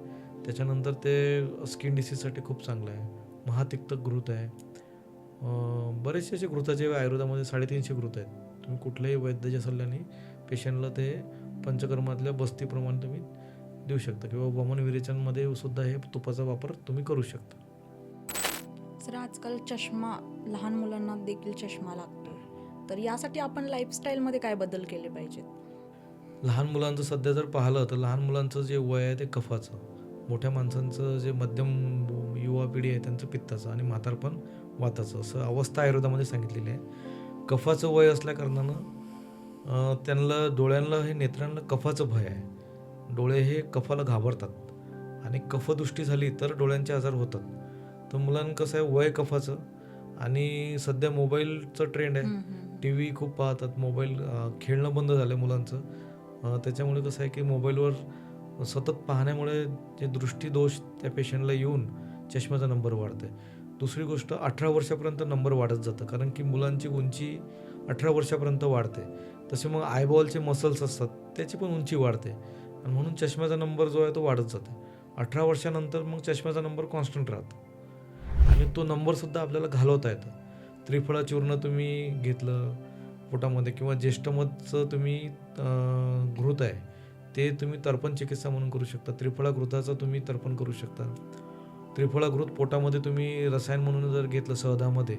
त्याच्यानंतर ते स्किन डिसीजसाठी खूप चांगलं आहे. महातिक्त घृत आहे. बरेचसे असे घृताचे आयुर्वेदामध्ये 350 घृत आहेत. तुम्ही कुठल्याही वैद्याच्या सल्ल्याने पेशंटला ते पंचकर्मातल्या बस्तीप्रमाणे तुम्ही देऊ शकता किंवा वमन विरेचनमध्ये सुद्धा हे तुपाचा वापर तुम्ही करू शकता. सर आजकाल चष्मा, लहान मुलांना देखील चष्मा लागतो, तर यासाठी आपण लाईफस्टाईलमध्ये काय बदल केले पाहिजेत? लहान मुलांचं सध्या जर पाहिलं तर लहान मुलांचं जे वय आहे ते कफाचं, मोठ्या माणसांचं जे मध्यम युवा पिढी आहे त्यांचं पित्ताचं आणि म्हातारपण वाताचं, असं अवस्था आयुर्वेदामध्ये सांगितलेली आहे. कफाचं वय असल्याकारणानं त्यांना डोळ्यांना हे नेत्रांना कफाचं भय आहे. डोळे हे कफाला घाबरतात आणि कफदृष्टी झाली तर डोळ्यांचे आजार होतात. तर मुलांना कसं आहे, वय कफाचं आणि सध्या मोबाईलचं ट्रेंड आहे. टी व्ही खूप पाहतात, मोबाईल खेळणं बंद झालं आहे मुलांचं. त्याच्यामुळे कसं आहे की मोबाईलवर सतत पाहण्यामुळे जे दृष्टीदोष त्या पेशंटला येऊन चष्म्याचा नंबर वाढतो आहे. दुसरी गोष्ट, 18 वर्षापर्यंत नंबर वाढत जातं, कारण की मुलांची उंची 18 वर्षापर्यंत वाढते. तसे मग आयबॉलचे मसल्स असतात त्याची पण उंची वाढते आणि म्हणून चष्म्याचा नंबर जो आहे तो वाढत जातो. 18 वर्षानंतर मग चष्म्याचा नंबर कॉन्स्टंट राहतो आणि तो नंबरसुद्धा आपल्याला घालवता येतो. त्रिफळा चूर्ण तुम्ही घेतलं पोटामध्ये किंवा ज्येष्ठमधचं तुम्ही घृत आहे ते तुम्ही तर्पण चिकित्सा म्हणून करू शकता. त्रिफळा घृताचं तुम्ही तर्पण करू शकता. त्रिफळा घृत पोटामध्ये तुम्ही रसायन म्हणून जर घेतलं सहदामध्ये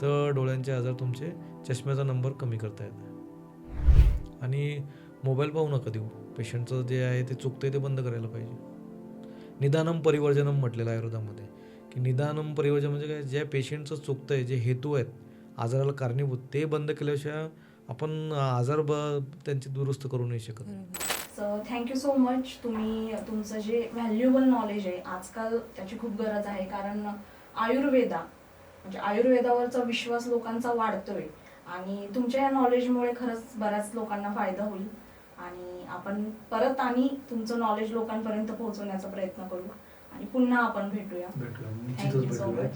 तर डोळ्यांचे आजार तुमचे चष्म्याचा नंबर कमी करता येतात. आणि मोबाईल पाहू नका देऊ. पेशंटचं जे आहे ते चुकतंय ते बंद करायला पाहिजे. निदानम परिवर्जनम म्हटलेलं आहे आयुर्वेदामध्ये की निदानम परिवर्जन म्हणजे काय, ज्या पेशंटचं चुकतंय, जे हेतू आहेत आजाराला कारणीभूत, ते बंद केल्याशिवाय आपण आजार त्यांची दुरुस्त करू नाही शकत. So thank you so much. तुम्ही तुमचं जे व्हॅल्युएबल नॉलेज आहे आजकाल त्याची खूप गरज आहे, कारण म्हणजे आयुर्वेदावरचा विश्वास लोकांचा वाढतोय आणि तुमच्या या नॉलेजमुळे खरंच बऱ्याच लोकांना फायदा होईल आणि आपण परत आणि तुमचं नॉलेज लोकांपर्यंत पोहोचवण्याचा प्रयत्न करू आणि पुन्हा आपण भेटूया. निश्चितच थँक्यू सो भेटूया. मच.